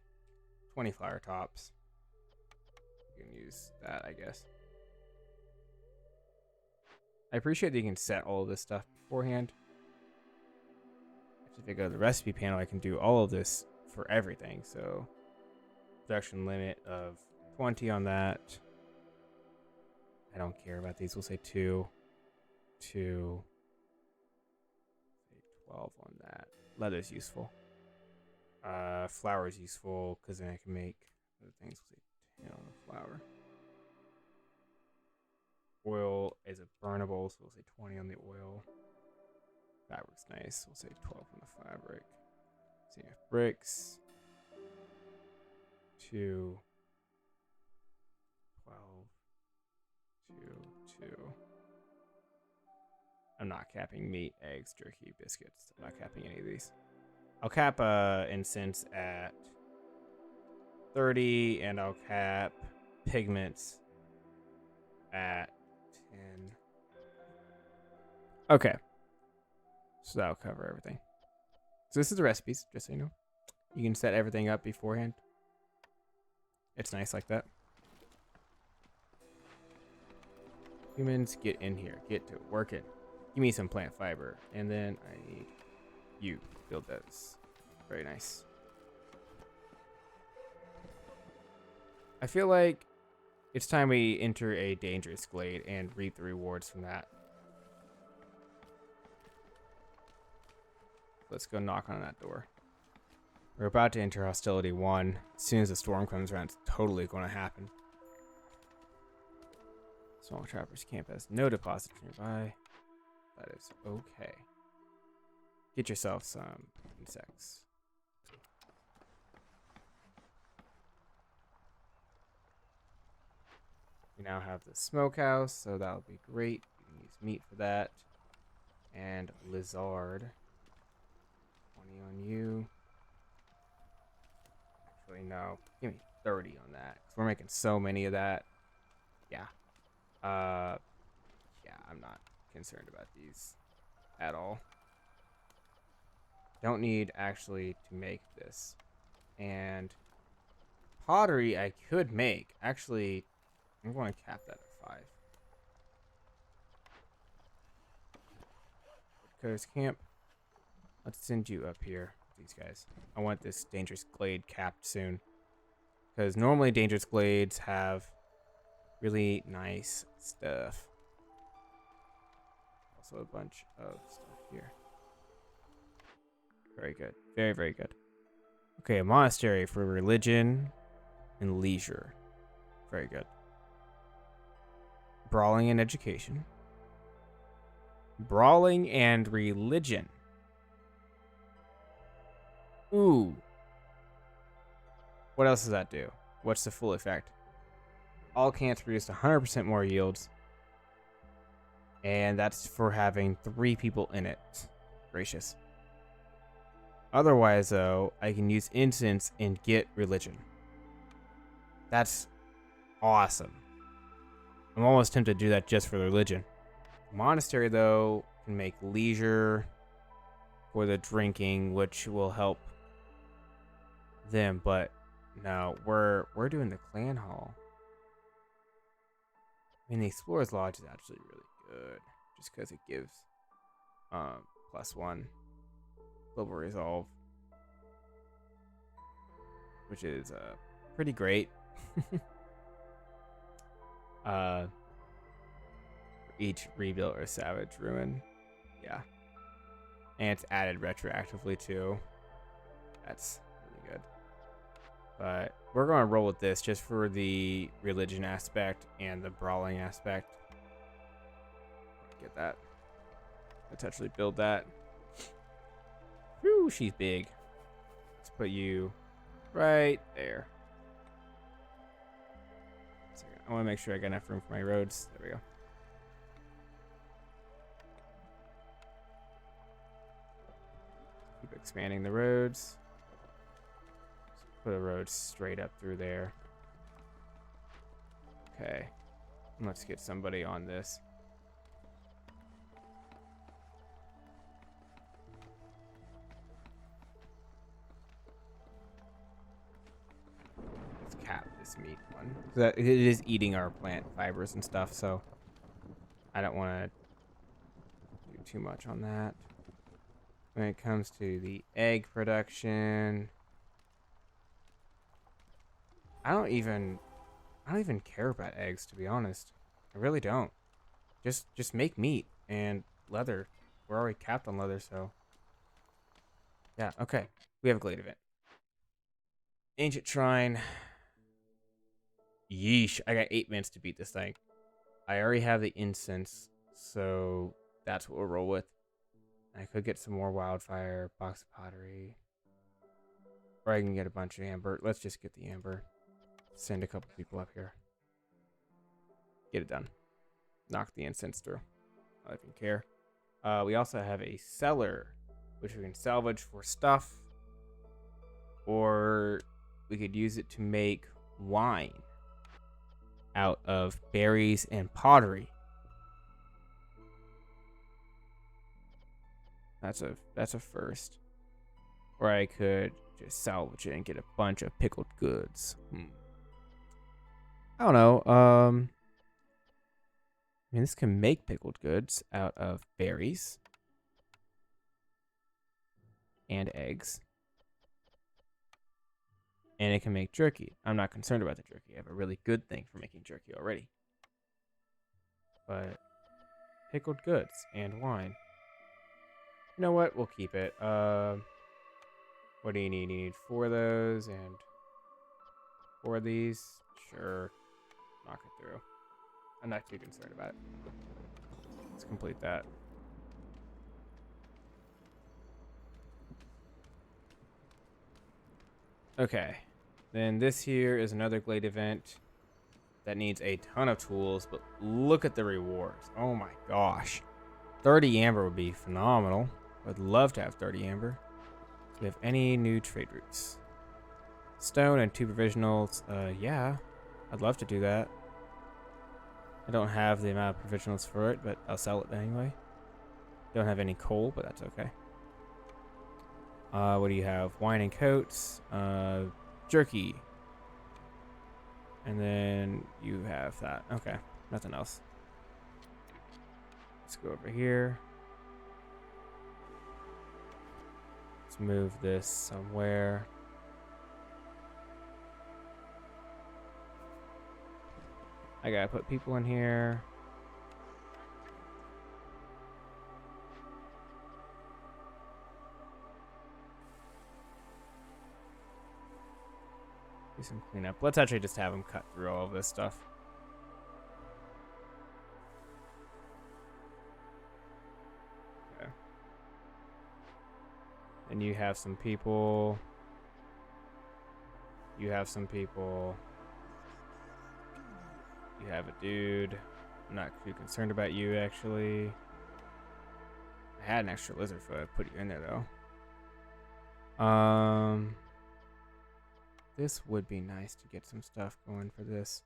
20 flower tops. You can use that, I guess. I appreciate that you can set all of this stuff beforehand. If I go to the recipe panel, I can do all of this for everything. So, production limit of 20 on that. I don't care about these. We'll say 2. 2. Say 12 on that. Leather's useful. Flour is useful because then I can make other things. We'll say 10 on the flour. Oil is a burnable, so we'll say 20 on the oil. Fabric's nice. We'll say 12 on the fabric. CF bricks. 2. 12. 2. 2. I'm not capping meat, eggs, jerky, biscuits. I'm not capping any of these. I'll cap incense at 30, and I'll cap pigments at 10. Okay. So that'll cover everything. So this is the recipes, just so you know. You can set everything up beforehand. It's nice like that. Humans, get in here. Get to working. Give me some plant fiber. And then I need you to build those. Very nice. I feel like it's time we enter a dangerous glade and reap the rewards from that. Let's go knock on that door. We're about to enter Hostility 1. As soon as the storm comes around, it's totally going to happen. Small Trappers Camp has no deposits nearby. That is okay. Get yourself some insects. We now have the smokehouse, so that'll be great. You can use meat for that. And lizard. 20 on you. Actually, no. Give me 30 on that. Because we're making so many of that. Yeah. Yeah, I'm not concerned about these at all. Don't need actually to make this. And pottery I could make. Actually, I'm going to cap that at 5. Woodcutter's Camp. Let's send you up here. These guys. I want this dangerous glade capped soon. Because normally dangerous glades have really nice stuff. Also a bunch of stuff here. Very good. Very, very good. Okay, a monastery for religion and leisure. Very good. Brawling and education. Brawling and religion. Ooh. What else does that do? What's the full effect? All cants produce 100% more yields. And that's for having 3 people in it. Gracious. Otherwise, though, I can use incense and get religion. That's awesome. I'm almost tempted to do that just for religion. Monastery, though, can make leisure for the drinking, which will help them. But no, we're doing the clan hall. I mean, the Explorer's Lodge is actually really good, just because it gives +1 global resolve, which is pretty great. For each rebuild or savage ruin, yeah, and it's added retroactively too. That's really good. But we're going to roll with this just for the religion aspect and the brawling aspect. Get that. Let's actually build that. Whew, she's big. Let's put you right there. I want to make sure I got enough room for my roads. There we go. Keep expanding the roads. Put a road straight up through there. Okay. Let's get somebody on this. this meat one. That it is eating our plant fibers and stuff, so I don't want to do too much on that. When it comes to the egg production, I don't even care about eggs, to be honest. I really don't. Just make meat and leather. We're already capped on leather, so yeah. Okay, we have a glade event. Ancient shrine. Yeesh! I got 8 minutes to beat this thing. I already have the incense, so that's what we'll roll with. I could get some more wildfire, box of pottery, or I can get a bunch of amber. Let's just get the amber. Send a couple people up here. Get it done. Knock the incense through. I don't even care. We also have a cellar, which we can salvage for stuff, or we could use it to make wine out of berries and pottery. That's a first. Or I could just salvage it and get a bunch of pickled goods. I don't know. I mean, this can make pickled goods out of berries and eggs. And it can make jerky. I'm not concerned about the jerky. I have a really good thing for making jerky already. But pickled goods and wine. You know what? We'll keep it. What do you need? You need 4 of those and 4 of these. Sure. Knock it through. I'm not too concerned about it. Let's complete that. Okay. Then this here is another glade event that needs a ton of tools, but look at the rewards. Oh my gosh. 30 amber would be phenomenal. I'd love to have 30 amber. Do we have any new trade routes? Stone and 2 provisionals. Yeah. I'd love to do that. I don't have the amount of provisionals for it, but I'll sell it anyway. Don't have any coal, but that's okay. What do you have? Wine and coats. Jerky. And then you have that. Okay. Nothing else. Let's go over here. Let's move this somewhere. I gotta put people in here. Do some cleanup. Let's actually just have them cut through all of this stuff. Okay. And you have some people. You have some people. You have a dude. I'm not too concerned about you, actually. I had an extra lizard foot. I put you in there, though. This would be nice to get some stuff going for this.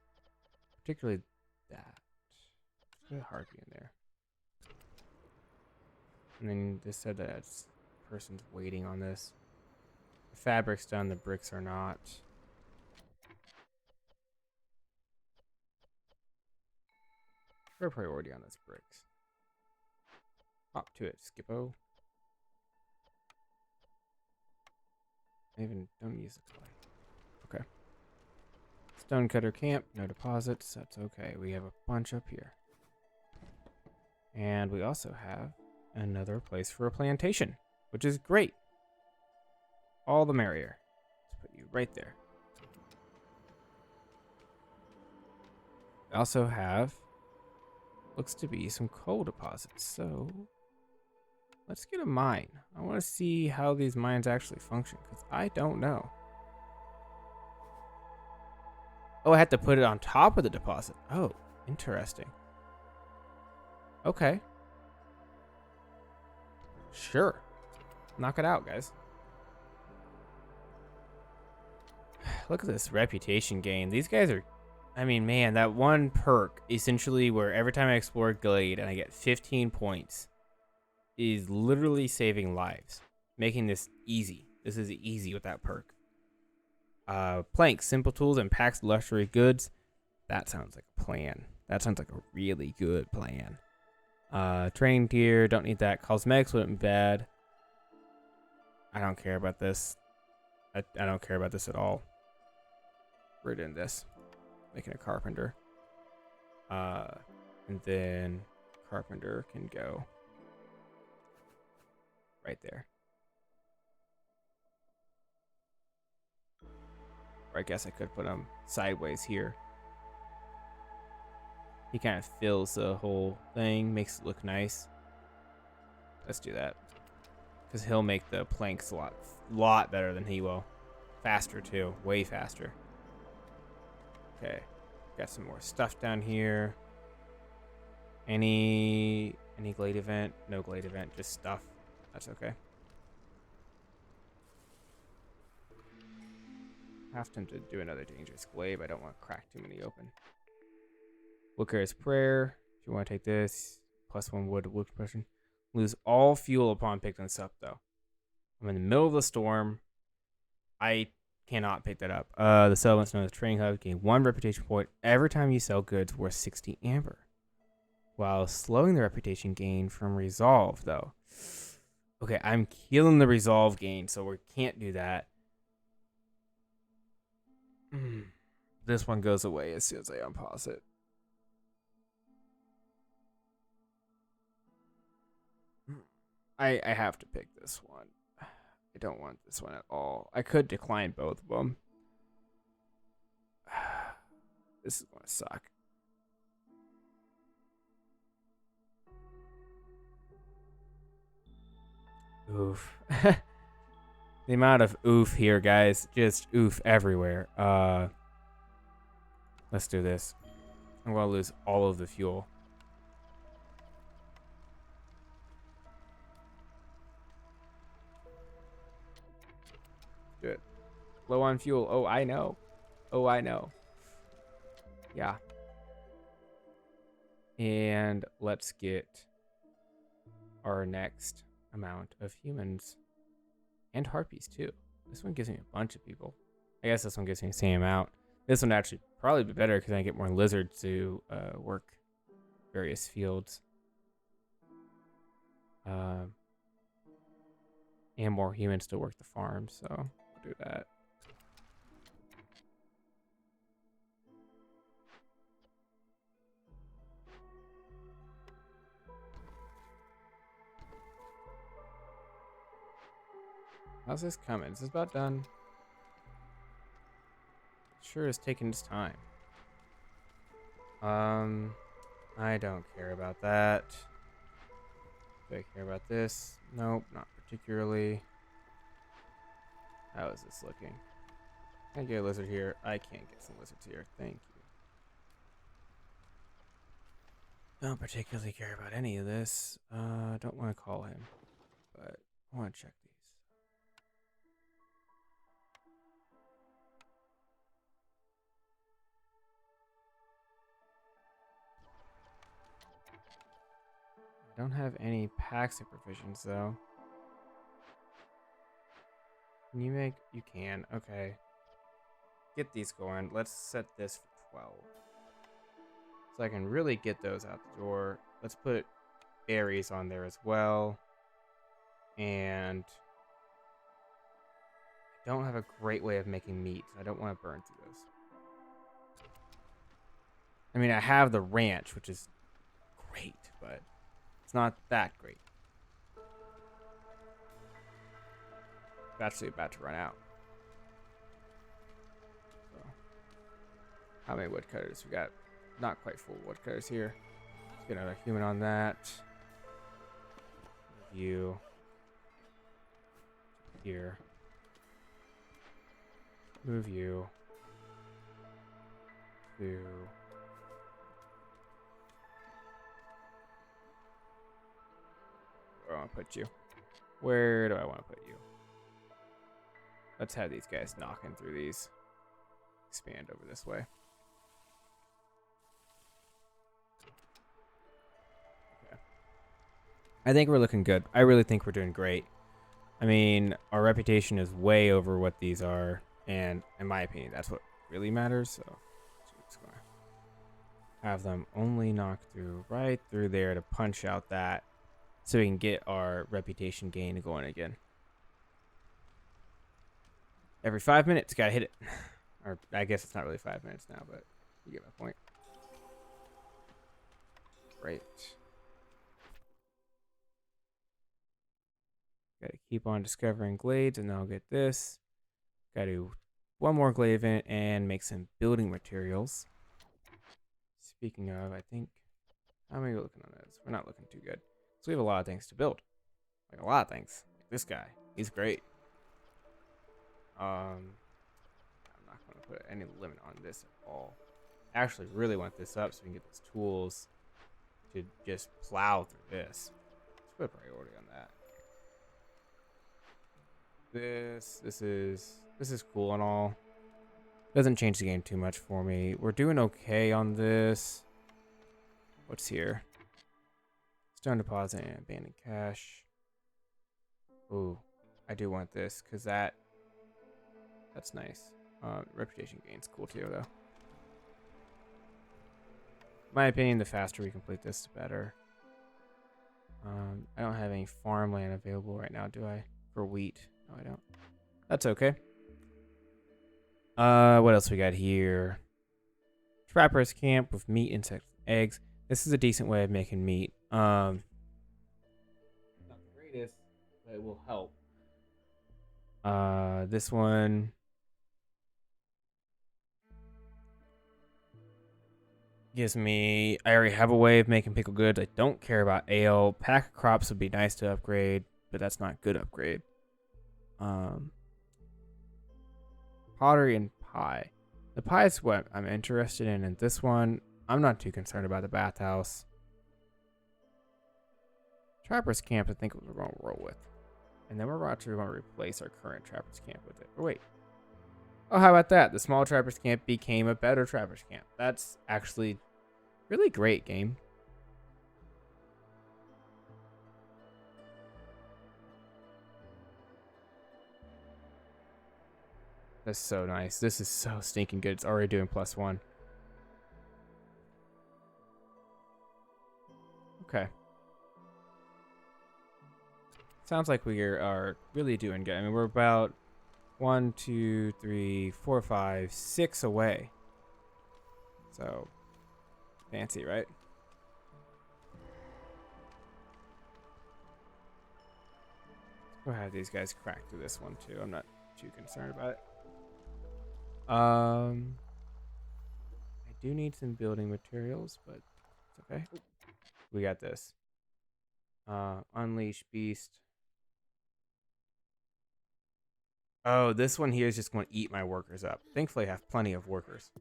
Particularly that. Put a harpy in there. And then this said that this person's waiting on this. The fabric's done, the bricks are not. We're priority on those bricks. Hop to it, Skippo. I even don't use the clay. Okay. Stonecutter camp, no deposits. That's okay. We have a bunch up here. And we also have another place for a plantation, which is great. All the merrier. Let's put you right there. We also have, looks to be some coal deposits. So let's get a mine. I want to see how these mines actually function because I don't know. Oh, I had to put it on top of the deposit. Oh, interesting. Okay. Sure. Knock it out, guys. Look at this reputation gain. These guys are, I mean, man, that one perk, essentially, where every time I explore Glade and I get 15 points, is literally saving lives. Making this easy. This is easy with that perk. Planks, simple tools, and packs of luxury goods. That sounds like a plan. That sounds like a really good plan. Training gear, don't need that. Cosmetics wouldn't be bad. I don't care about this. I don't care about this at all. We're doing this. Making a carpenter. And then carpenter can go right there. Or I guess I could put him sideways here. He kind of fills the whole thing, makes it look nice. Let's do that. Because he'll make the planks a lot better than he will. Faster too, way faster. Okay, got some more stuff down here. Any glade event? No glade event, just stuff. That's okay. Have to do another dangerous glaive. I don't want to crack too many open. Woodcutter's Prayer. If you want to take this, +1 wood compression. Lose all fuel upon picking this up, though. I'm in the middle of the storm. I cannot pick that up. The settlement's known as Trading Hub. Gain 1 reputation point every time you sell goods worth 60 amber. While slowing the reputation gain from Resolve, though. Okay, I'm killing the Resolve gain, so we can't do that. This one goes away as soon as I unpause it. I have to pick this one. I don't want this one at all. I could decline both of them. This is going to suck. Oof. The amount of oof here, guys. Just oof everywhere. Let's do this. I'm going to lose all of the fuel. Do it. Low on fuel. Oh, I know. Oh, I know. Yeah. And let's get our next amount of humans. And harpies, too. This one gives me a bunch of people. I guess this one gives me the same amount. This one actually probably be better because I get more lizards to work various fields. And more humans to work the farm, so we'll do that. How's this coming? Is this about done? Sure is taking its time. I don't care about that. Do I care about this? Nope, not particularly. How is this looking? Can I get a lizard here? I can't get some lizards here. Thank you. Don't particularly care about any of this. Don't want to call him, but I want to check these. I don't have any packs of provisions though. Can you make? You can. Okay. Get these going. Let's set this for 12. So I can really get those out the door. Let's put berries on there as well. And I don't have a great way of making meat. So I don't want to burn through this. I mean, I have the ranch, which is great, but it's not that great. It's actually about to run out. So, how many woodcutters? We got not quite full woodcutters here. Let's get another human on that. You here. Move you to where do I want to put you? Where do I want to put you? Let's have these guys knocking through these. Expand over this way. Okay. I think we're looking good. I really think we're doing great. I mean, our reputation is way over what these are. And in my opinion, that's what really matters. So we're just gonna have them only knock through right through there to punch out that, so we can get our reputation gain going again. Every 5 minutes, gotta hit it. Or I guess it's not really 5 minutes now, but you get my point. Great. Gotta keep on discovering glades, and then I'll get this. Gotta do one more glade event and make some building materials. Speaking of, I think, how are we looking on this? We're not looking too good. So we have a lot of things to build. Like a lot of things. Like this guy, he's great. I'm not going to put any limit on this at all. I actually really want this up so we can get those tools to just plow through this. Let's put a priority on that. This is cool and all. Doesn't change the game too much for me. We're doing okay on this. What's here? Stone deposit and abandoned cache. Ooh, I do want this because that's nice. Reputation gain's cool too, though. In my opinion, the faster we complete this, the better. I don't have any farmland available right now, do I? For wheat. No, I don't. That's okay. What else we got here? Trapper's camp with meat, insects, eggs. This is a decent way of making meat. Not the greatest, but it will help. This one gives me, I already have a way of making pickled goods. I don't care about ale. Pack of crops would be nice to upgrade, but that's not good upgrade. Pottery and pie. The pie is what I'm interested in. And this one, I'm not too concerned about the bathhouse. Trapper's camp, I think we're going to roll with. And then we're actually going to replace our current Trapper's camp with it. Or wait. Oh, how about that? The small Trapper's camp became a better Trapper's camp. That's actually really great, game. That's so nice. This is so stinking good. It's already doing +1. Okay. Sounds like we are really doing good. I mean, we're about 1, 2, 3, 4, 5, 6 away. So, fancy, right? We'll have these guys crack through this one too. I'm not too concerned about it. I do need some building materials, but it's okay. We got this. Unleash beast. Oh, this one here is just going to eat my workers up. Thankfully, I have plenty of workers.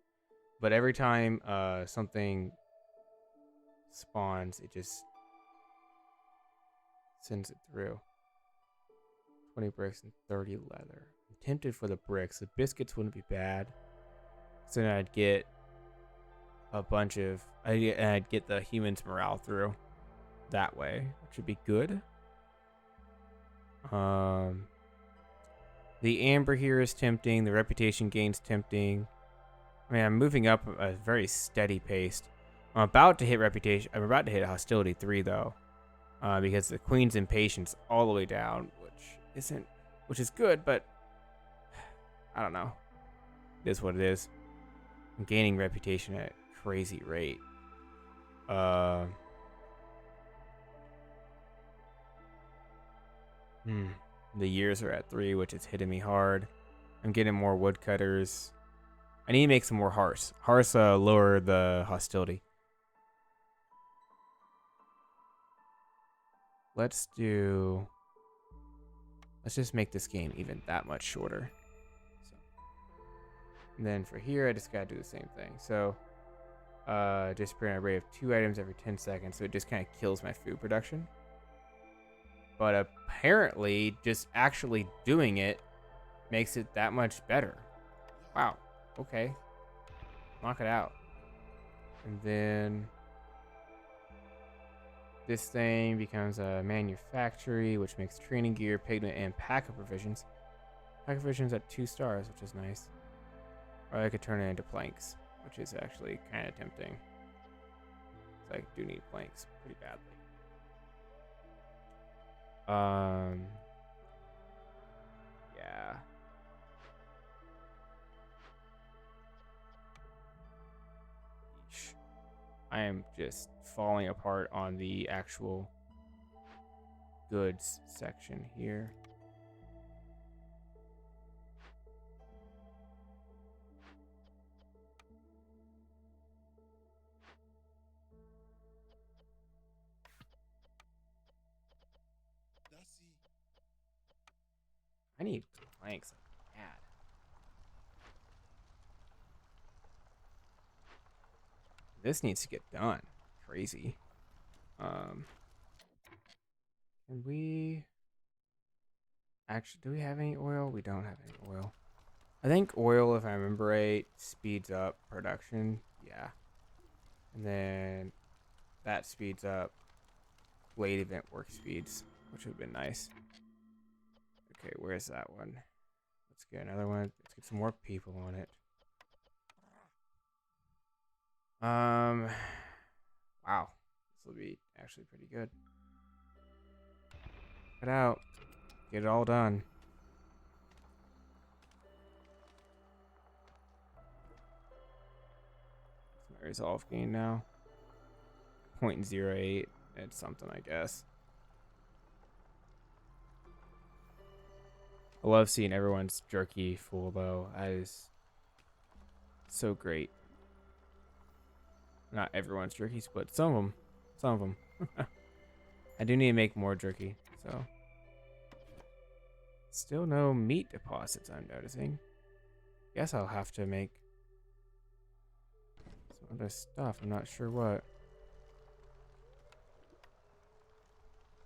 But every time something spawns, it just sends it through. 20 bricks and 30 leather. I'm tempted for the bricks. The biscuits wouldn't be bad. So then I'd get a bunch of... I'd get the humans' morale through that way, which would be good. The amber here is tempting. The reputation gain's tempting. I mean, I'm moving up a very steady pace. I'm about to hit reputation. I'm about to hit hostility 3 though, because the queen's impatience all the way down, which is good, but I don't know. It is what it is. I'm gaining reputation at a crazy rate. The years are at 3, which is hitting me hard. I'm getting more woodcutters. I need to make some more hearths. Hearths lower the hostility. Let's just make this game even that much shorter. So, and then for here, I just gotta do the same thing. So, just print a rate of 2 items every 10 seconds, so it just kind of kills my food production. But apparently, just actually doing it makes it that much better. Wow. Okay. Knock it out. And then this thing becomes a manufactory, which makes training gear, pigment, and pack-up provisions. Pack Vision's at 2 stars, which is nice. Or I could turn it into planks, which is actually kind of tempting. So I do need planks pretty badly. Yeah. Yeesh. I am just falling apart on the actual goods section here. I need planks like bad. This needs to get done. Crazy. Can we actually, do we have any oil? We don't have any oil. I think oil, if I remember right, speeds up production. Yeah. And then that speeds up late event work speeds, which would have been nice. Okay, where's that one? Let's get another one. Let's get some more people on it. Wow. This will be actually pretty good. Get out. Get it all done. It's my resolve gain now. 0.08. It's something, I guess. I love seeing everyone's jerky full, though. That is so great. Not everyone's jerkies, but some of them. Some of them. I do need to make more jerky, so. Still no meat deposits, I'm noticing. Guess I'll have to make some other stuff. I'm not sure what.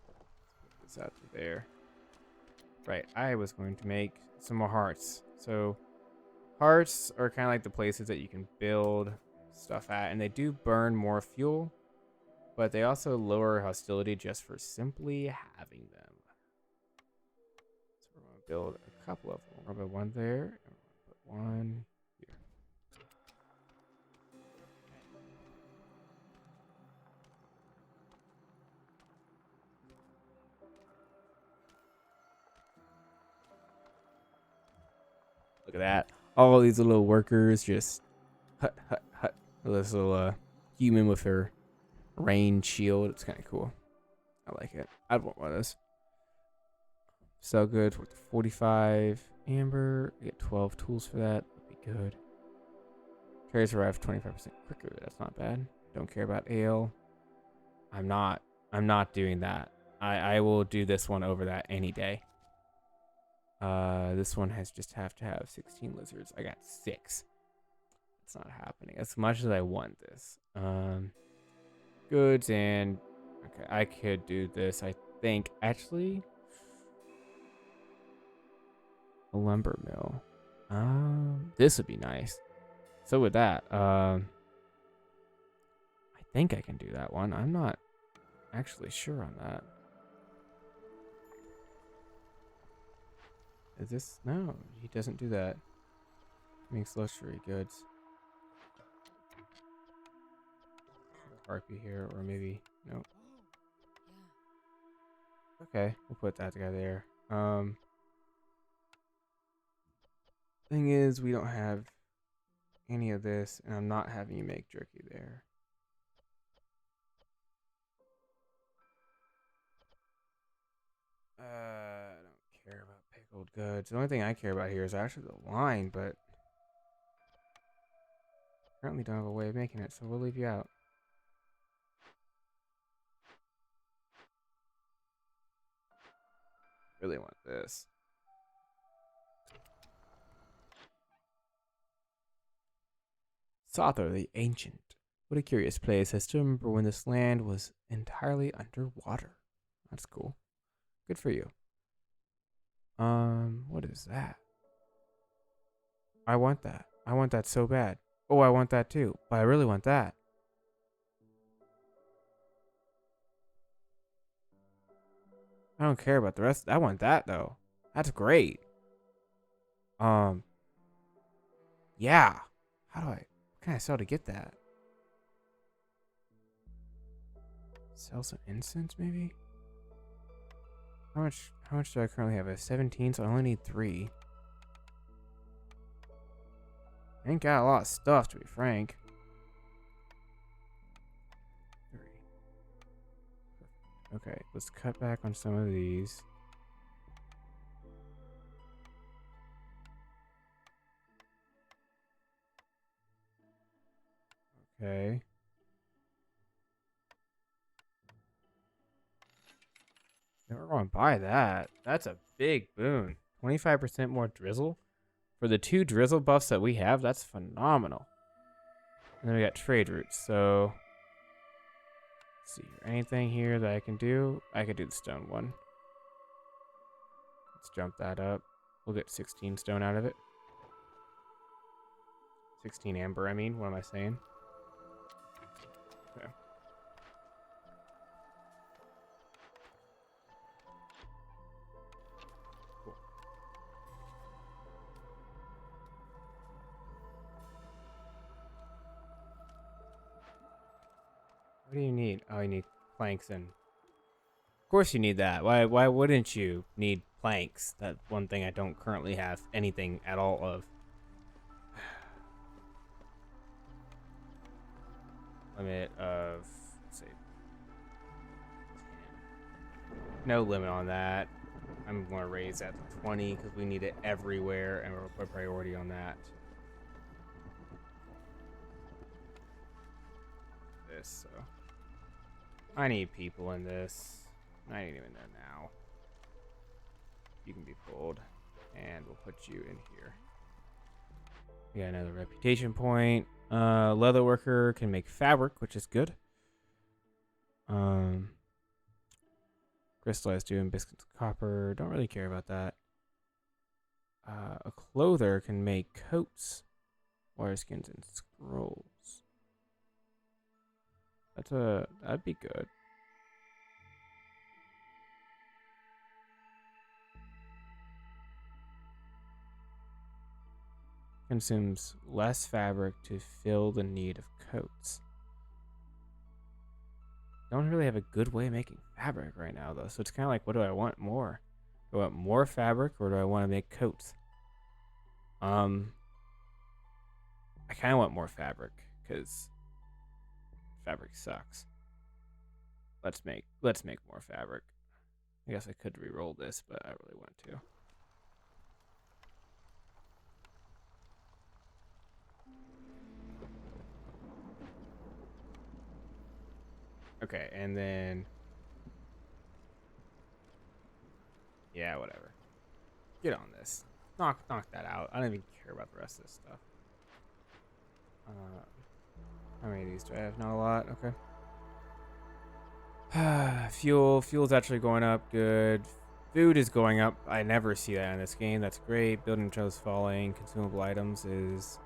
Put this out to there. Right, I was going to make some more hearts. So, hearts are kind of like the places that you can build stuff at, and they do burn more fuel, but they also lower hostility just for simply having them. So we're going to build a couple of them. We're going to put one there, and we're going to put one here. Look at that. All these little workers just hut, hut, hut. This little human with her rain shield. It's kind of cool. I like it. I'd want one of those. So good. 45 amber. I get 12 tools for that. That'd be good. Carries arrive 25% quicker. That's not bad. Don't care about ale. I'm not doing that. I will do this one over that any day. This one has just have to have 16 lizards. I got 6. It's not happening as much as I want this. Goods and okay, I could do this. I think actually a lumber mill. This would be nice. So with that, I think I can do that one. I'm not actually sure on that. Is this? No, he doesn't do that. He makes luxury goods. Harpy here, or maybe nope. Okay, we'll put that together there. Thing is, we don't have any of this, and I'm not having you make jerky there. I don't care about pickled goods. The only thing I care about here is actually the wine, but currently don't have a way of making it, so we'll leave you out. Really want this. Sotho the Ancient. What a curious place. I still remember when this land was entirely underwater. That's cool. Good for you. What is that? I want that. I want that so bad. Oh, I want that too. But I really want that. I don't care about the rest. I want that though. That's great. Um, yeah. How do I? What can I sell to get that? Sell some incense, maybe. How much? How much do I currently have? I have 17, so I only need 3. I ain't got a lot of stuff, to be frank. 3. Okay, let's cut back on some of these. Okay. Never going to buy that. That's a big boon. 25% more drizzle. For the 2 drizzle buffs that we have, that's phenomenal. And then we got trade routes. So, let's see here. Anything here that I can do? I could do the stone one. Let's jump that up. We'll get 16 stone out of it. 16 amber, I mean. What am I saying? Okay. Cool. What do you need? Oh, you need planks and... Of course you need that. Why wouldn't you need planks? That's one thing I don't currently have anything at all of. Limit of, let's see, 10. No limit on that. I'm going to raise that to 20 because we need it everywhere, and we'll put priority on that. This, so I need people in this. I ain't even there now. You can be pulled, and we'll put you in here. We got another reputation point. Leather worker can make fabric, which is good. Crystallized doom, biscuits, copper. Don't really care about that. A clother can make coats, wire skins, and scrolls. That'd be good. Consumes less fabric to fill the need of coats. Don't really have a good way of making fabric right now, though. So it's kind of like, what do I want more? Do I want more fabric, or do I want to make coats? I kind of want more fabric because fabric sucks. Let's make more fabric. I guess I could re-roll this, but I really want to. Okay, and then... Yeah, whatever. Get on this. Knock that out. I don't even care about the rest of this stuff. How many of these do I have? Not a lot. Okay. Fuel's actually going up. Good. Food is going up. I never see that in this game. That's great. Building materials falling. Consumable items is...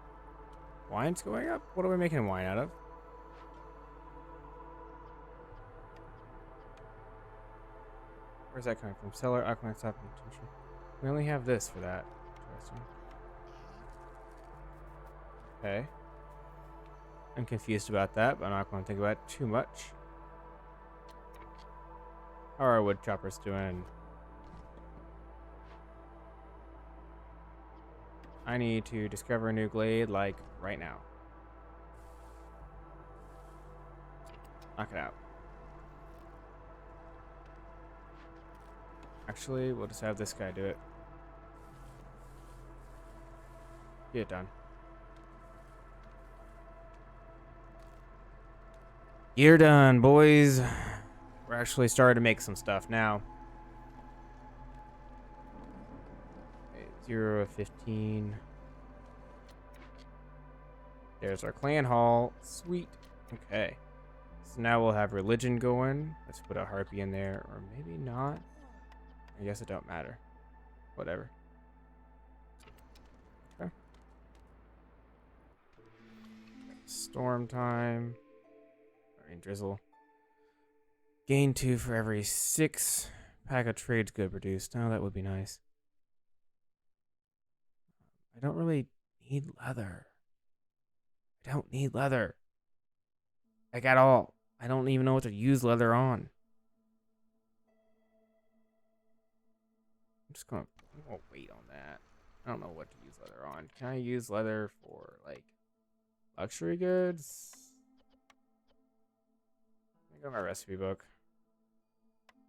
Wine's going up? What are we making wine out of? Where's that coming from? Cellar, alkaline stop, and potential. We only have this for that. Interesting. Okay. I'm confused about that, but I'm not going to think about it too much. How are our wood choppers doing? I need to discover a new glade, like, right now. Knock it out. Actually, we'll just have this guy do it. Get it done. You're done, boys. We're actually starting to make some stuff now. 0 of 15. There's our clan hall. Sweet. Okay. So now we'll have religion going. Let's put a harpy in there, or maybe not. I guess it don't matter. Whatever. Okay. Storm time. Rain drizzle. Gain 2 for every 6 pack of trades good produced. Oh, that would be nice. I don't really need leather. I don't need leather. Like at all. I don't even know what to use leather on. I'm gonna wait on that. I don't know what to use leather on. Can I use leather for like luxury goods? Let me go to my recipe book.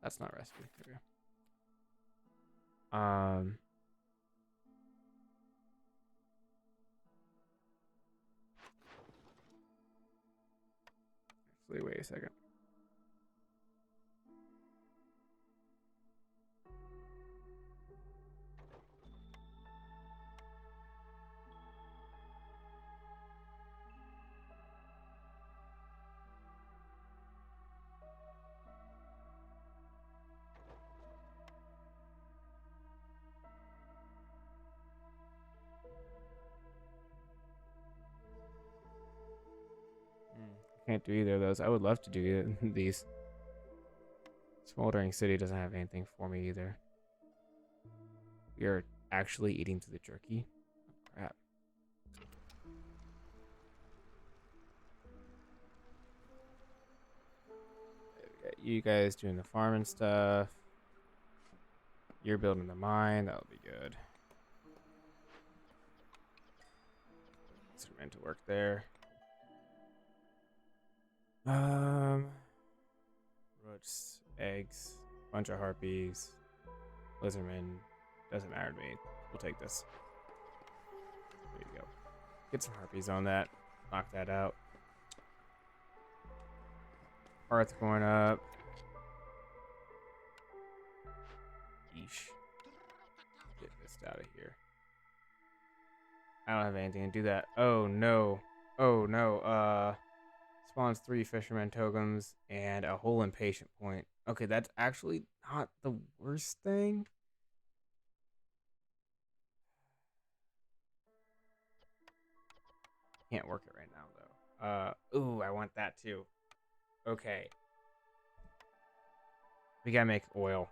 That's not recipe. There we go. Actually, wait a second. I can't do either of those. I would love to do these. Smoldering City doesn't have anything for me either. We are actually eating to the jerky. Oh, crap. You guys doing the farming stuff. You're building the mine. That'll be good. It's meant to work there. Roach, eggs, bunch of harpies, lizardmen. Doesn't matter to me. We'll take this. There you go. Get some harpies on that. Knock that out. Hearth going up. Yeesh. Get this out of here. I don't have anything to do that. Oh no. Oh no. Spawns 3 fisherman tokens and a whole impatient point. Okay, that's actually not the worst thing. Can't work it right now though. Ooh, I want that too. Okay. We gotta make oil.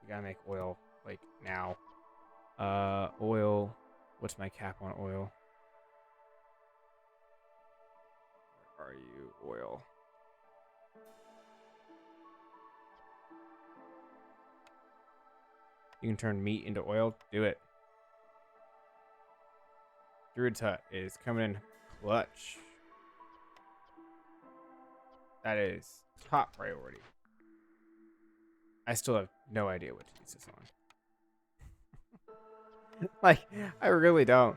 We gotta make oil like now. Oil. What's my cap on oil? Where are you? Oil. You can turn meat into oil. Do it. Druid's Hut is coming in clutch. That is top priority. I still have no idea what to use this on. Like, I really don't.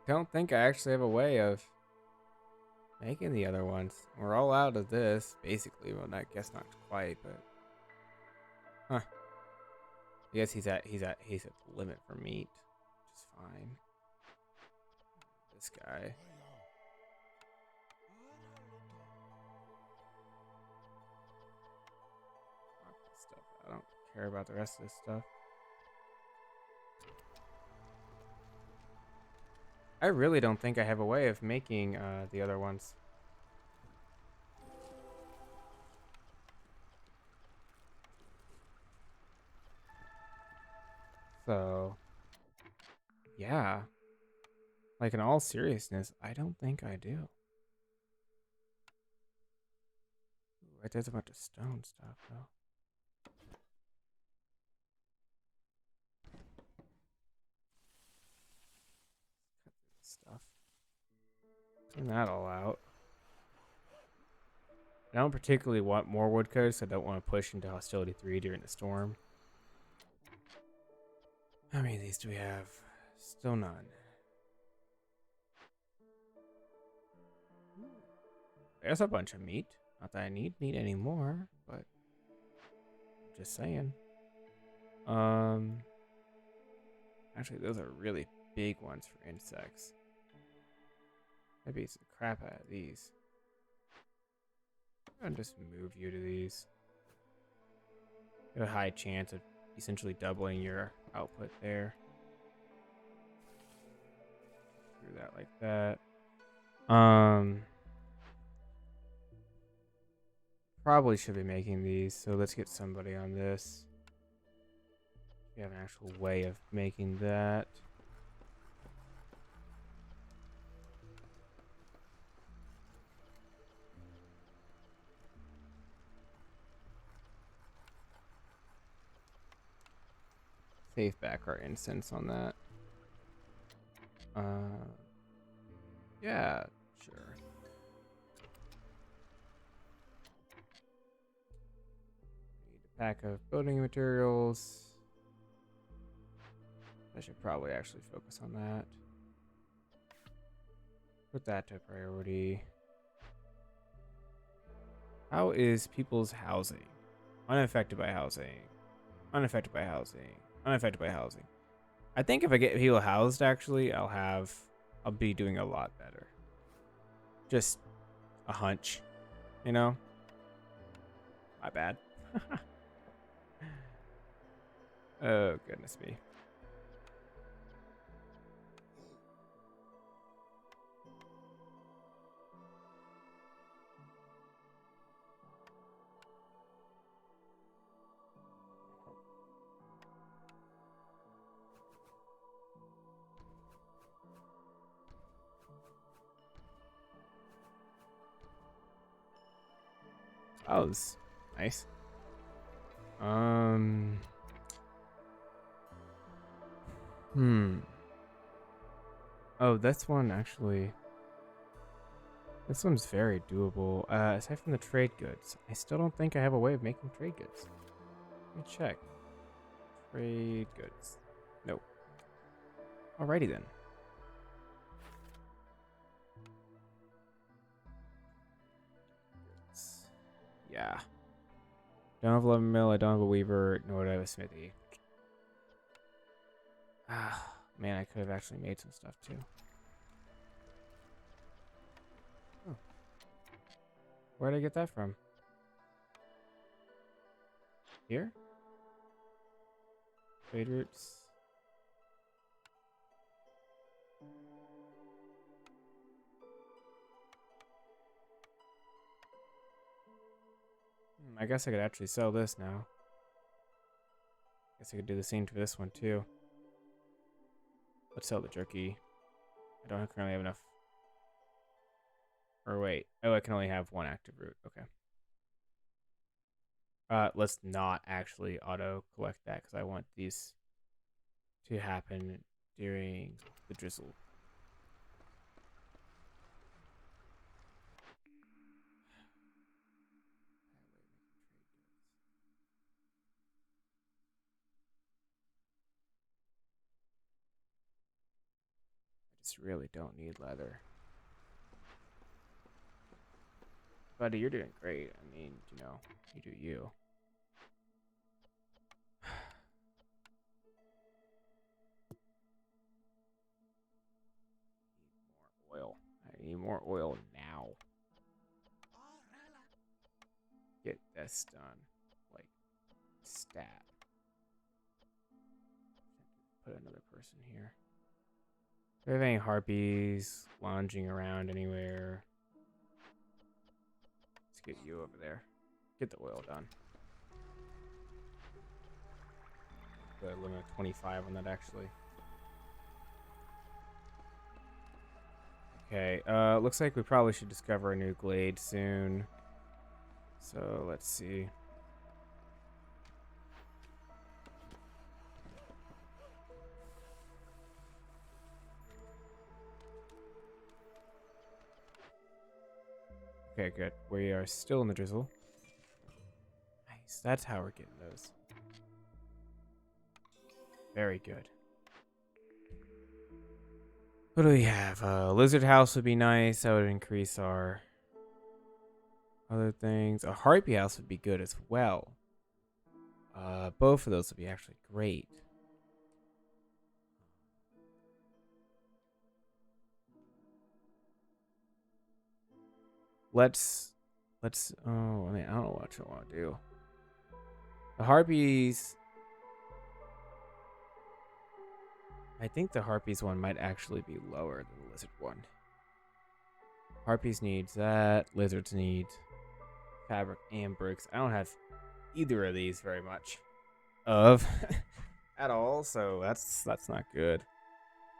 I don't think I actually have a way of making the other ones. We're all out of this, basically. Well, I guess not quite, but huh. I guess he's at the limit for meat, which is fine. This guy. Stuff. I don't care about the rest of this stuff. I really don't think I have a way of making the other ones. So, yeah. Like, in all seriousness, I don't think I do. Ooh, right there's a bunch of stone stuff, though. Cut this stuff. Clean that all out. I don't particularly want more woodcuts. I don't want to push into Hostility 3 during the storm. How many of these do we have? Still none. There's a bunch of meat. Not that I need meat anymore, but just saying. Actually, those are really big ones for insects. Maybe it's the crap out of these. I'll just move you to these. You have a high chance of essentially doubling your output there. Do that like that. Probably should be making these, so let's get somebody on this. We have an actual way of making that. Save back our incense on that. Yeah, sure. Need a pack of building materials. I should probably actually focus on that. Put that to priority. How is people's housing? Unaffected by housing. Unaffected by housing. Unaffected by housing. I think if I get people housed, actually, I'll be doing a lot better. Just a hunch, you know? My bad. Oh, goodness me. That was nice. Oh, this one actually. This one's very doable. Aside from the trade goods, I still don't think I have a way of making trade goods. Let me check. Trade goods. Nope. Alrighty then. Yeah. Don't have a 11 mil, I don't have a weaver, nor do I have a smithy. Ah, man, I could have actually made some stuff too. Oh. Where did I get that from? Here? Trade routes. I guess I could actually sell this now. Guess I could do the same to this one too. Let's sell the jerky. I don't currently have enough. Or wait. Oh, I can only have one active route. Okay. Let's not actually auto collect that because I want these to happen during the drizzle. I just really don't need leather. Buddy, you're doing great. I mean, you know, you do you. More oil. I need more oil now. Get this done. Like, stat. Put another person here. Do we have any harpies lounging around anywhere? Let's get you over there. Get the oil done. The limit of 25 on that, actually. Okay, looks like we probably should discover a new glade soon. So, let's see. Okay, good. We are still in the drizzle. Nice. That's how we're getting those. Very good. What do we have? Lizard house would be nice. That would increase our other things. A harpy house would be good as well. Both of those would be actually great. Let's let's. Oh, I mean, I don't know what I want to do. The harpies. I think the harpies one might actually be lower than the lizard one. Harpies needs that. Lizards need fabric and bricks. I don't have either of these very much of at all, so that's not good.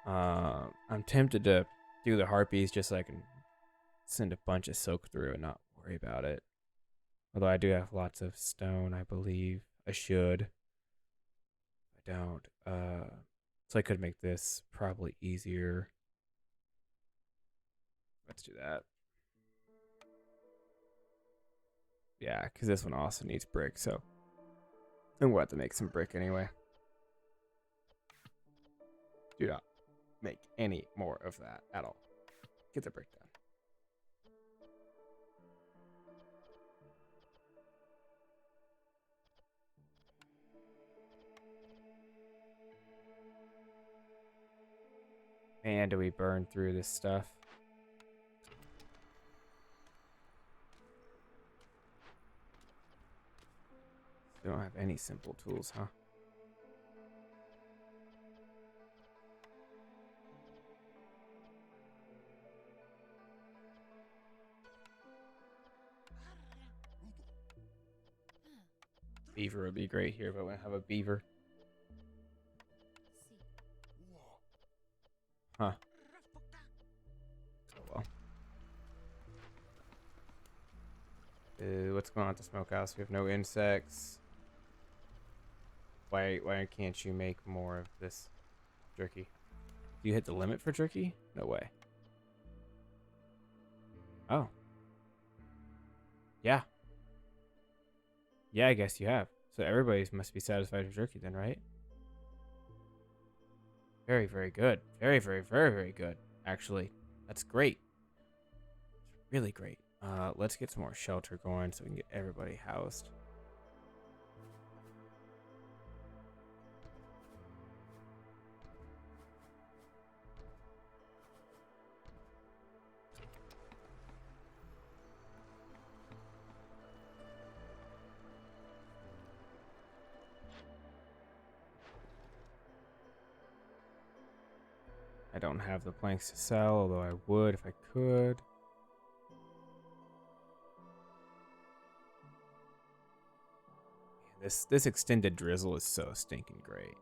I'm tempted to do the harpies just so I can send a bunch of silk through and not worry about it. Although I do have lots of stone, I believe. I should. I don't. So I could make this probably easier. Let's do that. Yeah, because this one also needs brick, so I'm going to have to make some brick anyway. Do not make any more of that at all. Get the brick done. Man, do we burn through this stuff? We don't have any simple tools, huh? Beaver would be great here, but we don't have a beaver. Huh. Oh well. What's going on at the smokehouse? We have no insects. Why can't you make more of this jerky? Do you hit the limit for jerky? No way. Oh. Yeah. Yeah, I guess you have. So everybody must be satisfied with jerky then, right? Very, very good. Very, very, very, very good. Actually, that's great. It's really great. Let's get some more shelter going so we can get everybody housed. I don't have the planks to sell, although I would if I could. Man, this extended drizzle is so stinking great.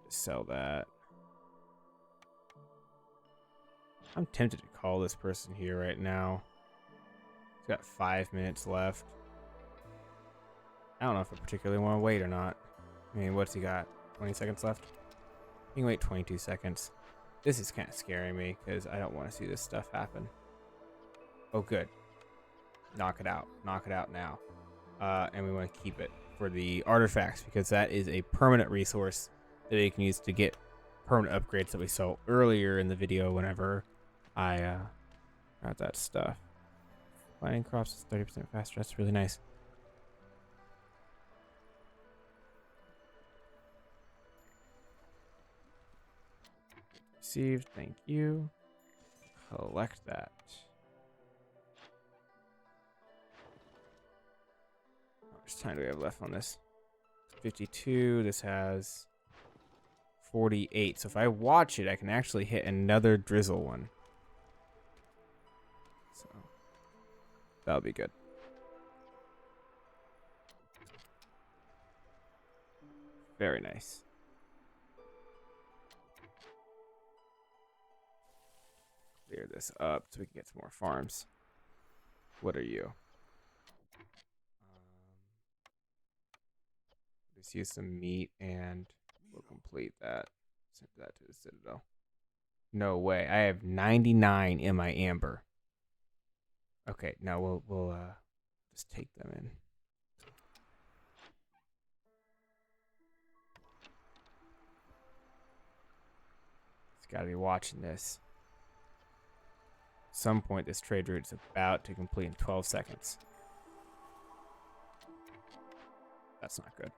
Just sell that. I'm tempted to call this person here right now. He's got 5 minutes left. I don't know if I particularly want to wait or not. I mean, what's he got? 20 seconds left? You can wait 22 seconds. This is kind of scaring me because I don't want to see this stuff happen. Oh, good. Knock it out. Knock it out now. And we want to keep it for the artifacts because that is a permanent resource that we can use to get permanent upgrades that we saw earlier in the video whenever I got that stuff. Planting crops is 30% faster. That's really nice. Received. Thank you. Collect that. How much time do we have left on this? 52. This has 48. So if I watch it, I can actually hit another drizzle one. So that'll be good. Very nice. Clear this up so we can get some more farms. What are you? Just use some meat and we'll complete that. Send that to the Citadel. No way. I have 99 in my amber. Okay, no, we'll just take them in. It's got to be watching this. At some point, this trade route is about to complete in 12 seconds. That's not good.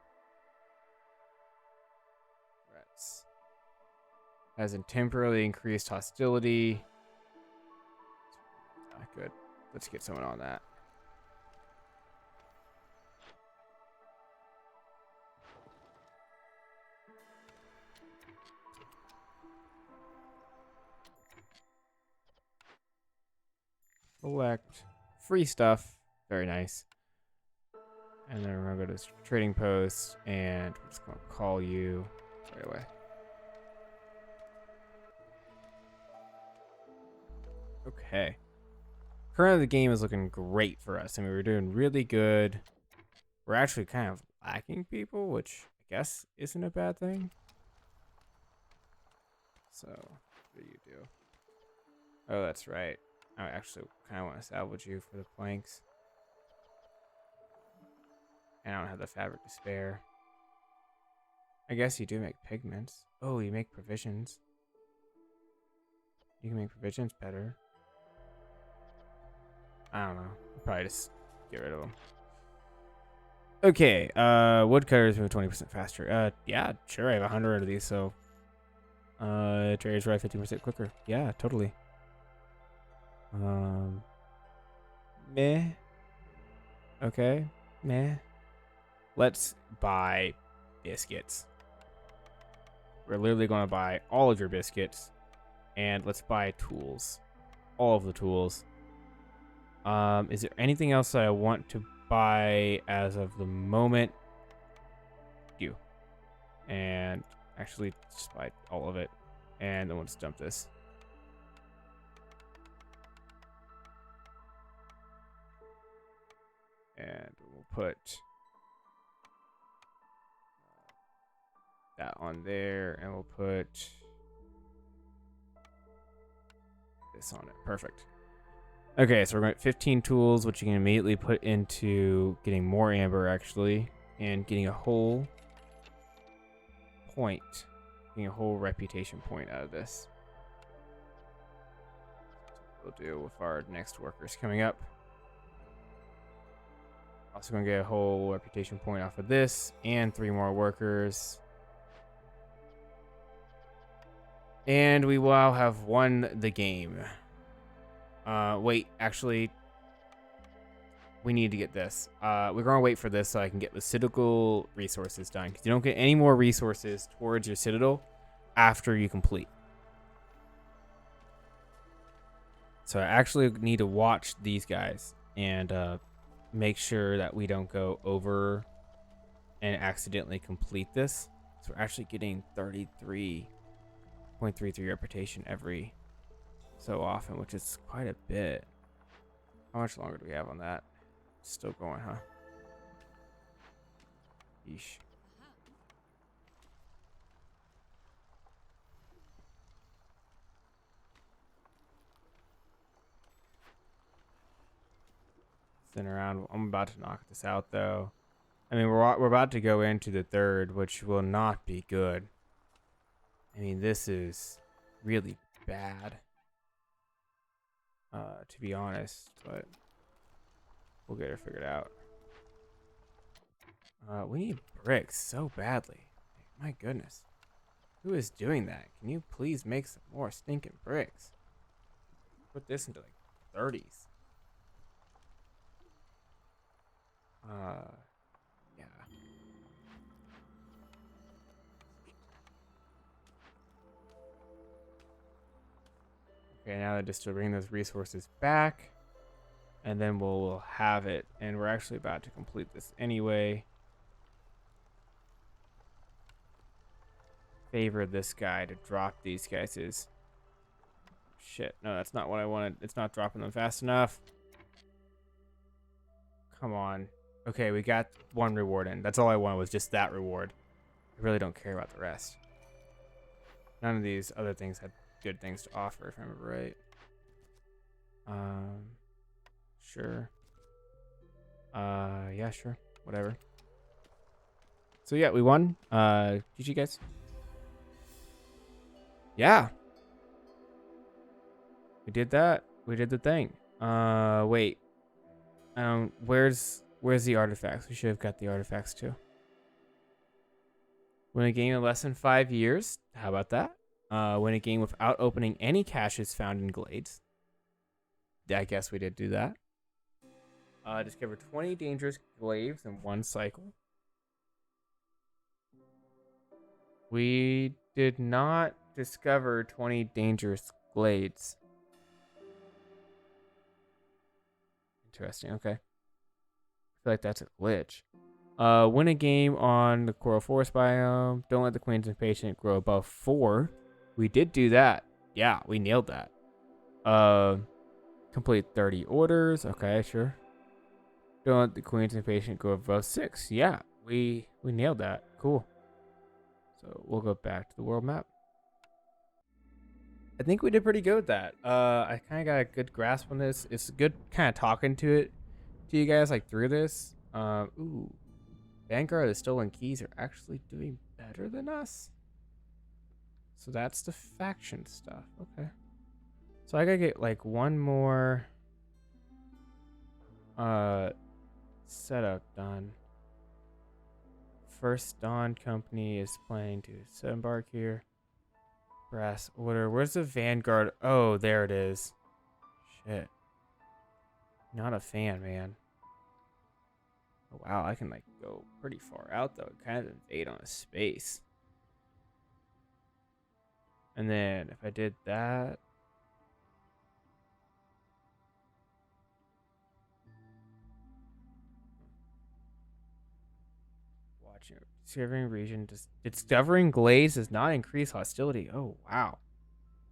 Rats. Has temporarily increased hostility. Let's get someone on that. Collect free stuff. Very nice. And then we're gonna go to this trading post, and I'm just gonna call you right away. Okay. Currently, the game is looking great for us. I mean, we're doing really good. We're actually kind of lacking people, which I guess isn't a bad thing. So, what do you do? Oh, that's right. I actually kind of want to salvage you for the planks. And I don't have the fabric to spare. I guess you do make pigments. Oh, you make provisions. You can make provisions better. I don't know. I'll probably just get rid of them. Okay, woodcutters move 20% faster. Yeah, sure, I have 100 of these, so traders ride 15% quicker. Yeah, totally. Meh. Okay, meh. Let's buy biscuits. We're literally going to buy all of your biscuits, and let's buy tools. All of the tools. Is there anything else that I want to buy as of the moment? You. And actually, just buy all of it. And then we'll just dump this. And we'll put that on there. And we'll put this on it. Perfect. Okay, so we're going to 15 tools, which you can immediately put into getting more amber, actually, and getting a whole point, getting a whole reputation point out of this. We'll do with our next workers coming up. Also going to get a whole reputation point off of this, and 3 more workers. And we will have won the game. Wait, actually, we need to get this. We're going to wait for this so I can get the Citadel resources done. Because you don't get any more resources towards your Citadel after you complete. So I actually need to watch these guys and make sure that we don't go over and accidentally complete this. So we're actually getting 33.33 reputation every so often, which is quite a bit. How much longer do we have on that? Still going, huh? Yeesh. Sitting around. I'm about to knock this out, though. I mean, we're about to go into the third, which will not be good. I mean, this is really bad. To be honest, but we'll get it figured out. We need bricks so badly. My goodness. Who is doing that? Can you please make some more stinking bricks? Put this into like 30s. Yeah. Okay, now just to bring those resources back. And then we'll have it. And we're actually about to complete this anyway. Favor this guy to drop these guys. Shit, no, that's not what I wanted. It's not dropping them fast enough. Come on. Okay, we got one reward in. That's all I wanted was just that reward. I really don't care about the rest. None of these other things had good things to offer, if I remember right. Sure. Yeah, sure. Whatever. So yeah, we won. GG guys. Yeah. We did that. We did the thing. Wait. Where's the artifacts? We should have got the artifacts too. Win a game in less than 5 years. How about that? Win a game without opening any caches found in glades. I guess we did do that. Discover 20 dangerous glaives in one cycle. We did not discover 20 dangerous glades. Interesting, okay. I feel like that's a glitch. Win a game on the Coral Forest biome. Don't let the Queen's Impatient grow above 4. We did do that. Yeah, we nailed that. Complete 30 orders. Okay, sure. Don't let the Queen's Impatient go above 6. Yeah, we nailed that. Cool. So we'll go back to the world map. I think we did pretty good with that. I kind of got a good grasp on this. It's good kind of talking to you guys like through this. Ooh, Vanguard, the Stolen Keys are actually doing better than us. So that's the faction stuff. Okay. So I gotta get like one more setup done. First Dawn Company is planning to disembark here. Brass Order. Where's the Vanguard? Oh, there it is. Shit. Not a fan, man. Oh, wow, I can like go pretty far out though. Kind of invade on a space. And then if I did that. Watching discovering region. Discovering glades does not increase hostility. Oh, wow.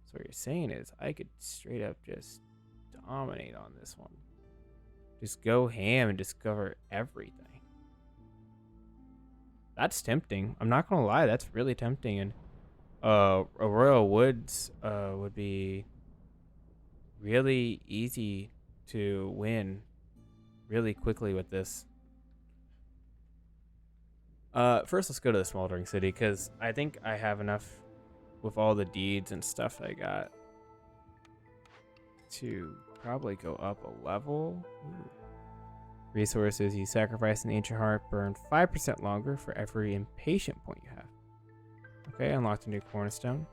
So what you're saying is I could straight up just dominate on this one. Just go ham and discover everything. That's tempting. I'm not gonna lie, that's really tempting. And a Royal Woods would be really easy to win really quickly with this. First let's go to the Smoldering City, because I think I have enough with all the deeds and stuff I got to probably go up a level. Ooh. Resources, you sacrifice an ancient heart, burn 5% longer for every impatient point you have. Okay, unlocked a new cornerstone.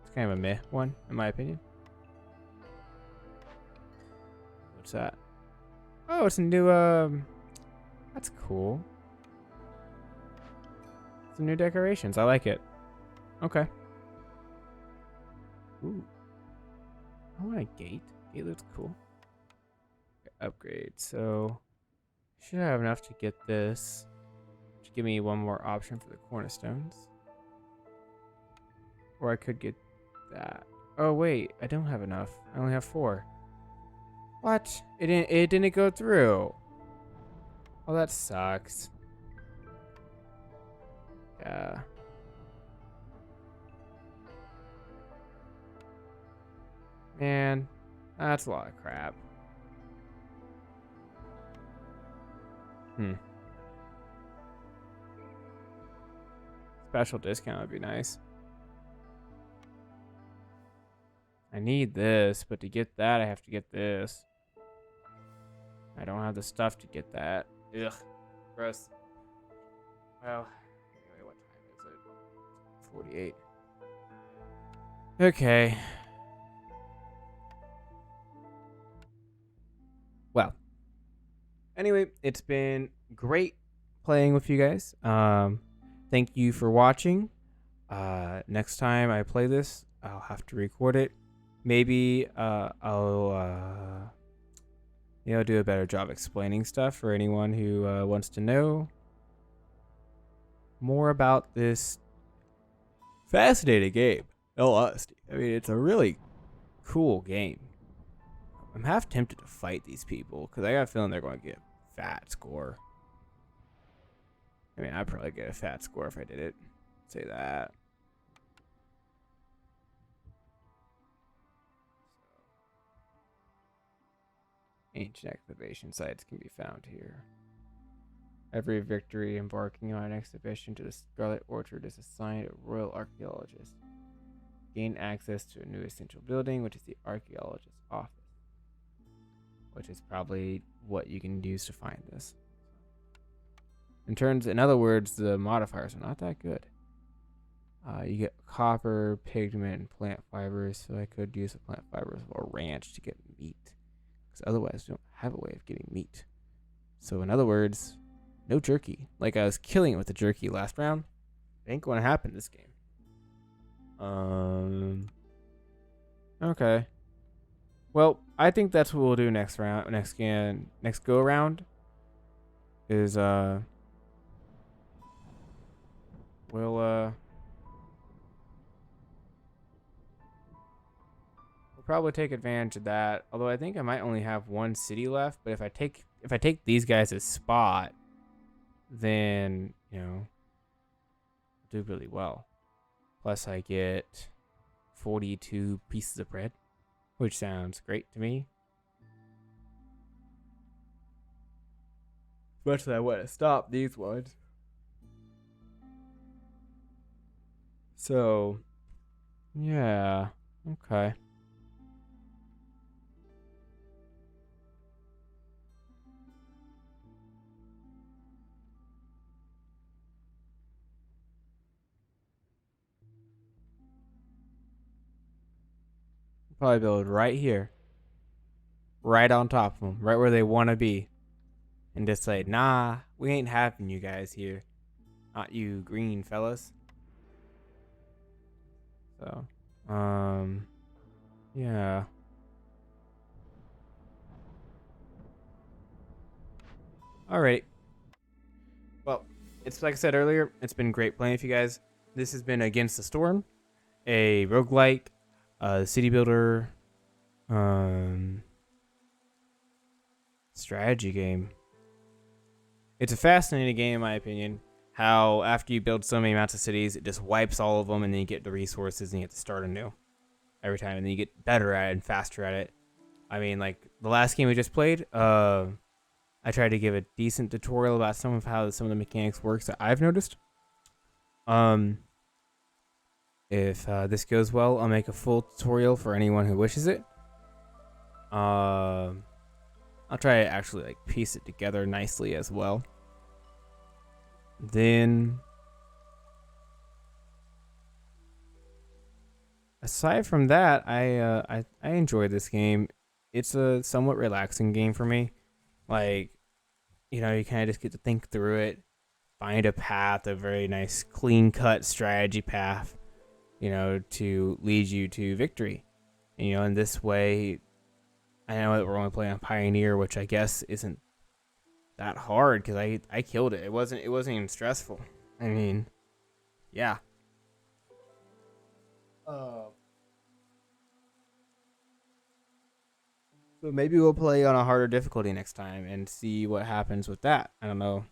It's kind of a meh one, in my opinion. What's that? Oh, it's a new, that's cool. Some new decorations, I like it. Okay. Ooh. I want a gate. Gate looks cool. Okay, upgrade, so should have enough to get this. Just give me one more option for the cornerstones. Or I could get that. Oh wait, I don't have enough. I only have 4. What? It didn't go through. Oh, that sucks. Yeah. Man, that's a lot of crap. Special discount would be nice. I need this, but to get that, I have to get this. I don't have the stuff to get that. Ugh. Gross. Well, anyway, what time is it? 48. Okay. Well. Anyway, it's been great playing with you guys. Thank you for watching. Next time I play this, I'll have to record it. Maybe I'll do a better job explaining stuff for anyone who wants to know more about this fascinating game. No honesty. I mean, it's a really cool game. I'm half tempted to fight these people because I got a feeling they're going to get a fat score. I mean, I'd probably get a fat score if I did it. Say that. Ancient excavation sites can be found here. Every victory embarking on an expedition to the Scarlet Orchard is assigned a royal archaeologist. Gain access to a new essential building, which is the archaeologist's office, which is probably what you can use to find this. In other words, the modifiers are not that good. You get copper, pigment, and plant fibers, so I could use the plant fibers of a ranch to get meat, because otherwise we don't have a way of getting meat. So in other words, no jerky. Like I was killing it with the jerky last round. It ain't gonna happen this game. Okay. Well, I think that's what we'll do next round. Next go around is we'll probably take advantage of that. Although I think I might only have one city left, but if I take these guys' spot, then I'll do really well. Plus I get 42 pieces of bread, which sounds great to me. Especially I want to stop these ones. So, yeah, okay. Probably build right here, right on top of them, right where they want to be, and just say, nah, we ain't having you guys here, not you green fellas. So, yeah. All right. Well, it's like I said earlier, it's been great playing with you guys. This has been Against the Storm, a roguelike, city builder, strategy game. It's a fascinating game, in my opinion. How after you build so many amounts of cities, it just wipes all of them, and then you get the resources, and you have to start anew every time, and then you get better at it and faster at it. I mean, like the last game we just played, I tried to give a decent tutorial about some of how some of the mechanics works that I've noticed. If this goes well, I'll make a full tutorial for anyone who wishes it. I'll try to actually like piece it together nicely as well. Then, aside from that, I enjoy this game. It's a somewhat relaxing game for me. Like, you kind of just get to think through it, find a path, a very nice, clean-cut strategy path, to lead you to victory. And, in this way, I know that we're only playing on Pioneer, which I guess isn't that hard because I killed it. It wasn't even stressful. I mean, yeah. So maybe we'll play on a harder difficulty next time and see what happens with that. I don't know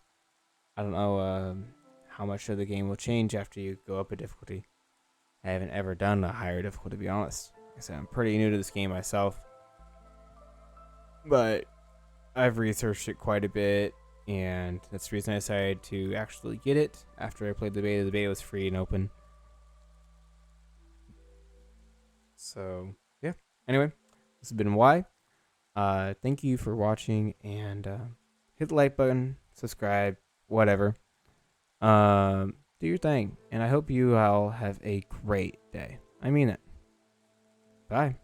how much of the game will change after you go up a difficulty. I haven't ever done a higher difficulty, to be honest. Like I said, I'm pretty new to this game myself. But I've researched it quite a bit, and that's the reason I decided to actually get it after I played the beta. The beta was free and open. So, yeah. Anyway, this has been Y. Thank you for watching, and hit the like button, subscribe, whatever. Do your thing, and I hope you all have a great day. I mean it. Bye.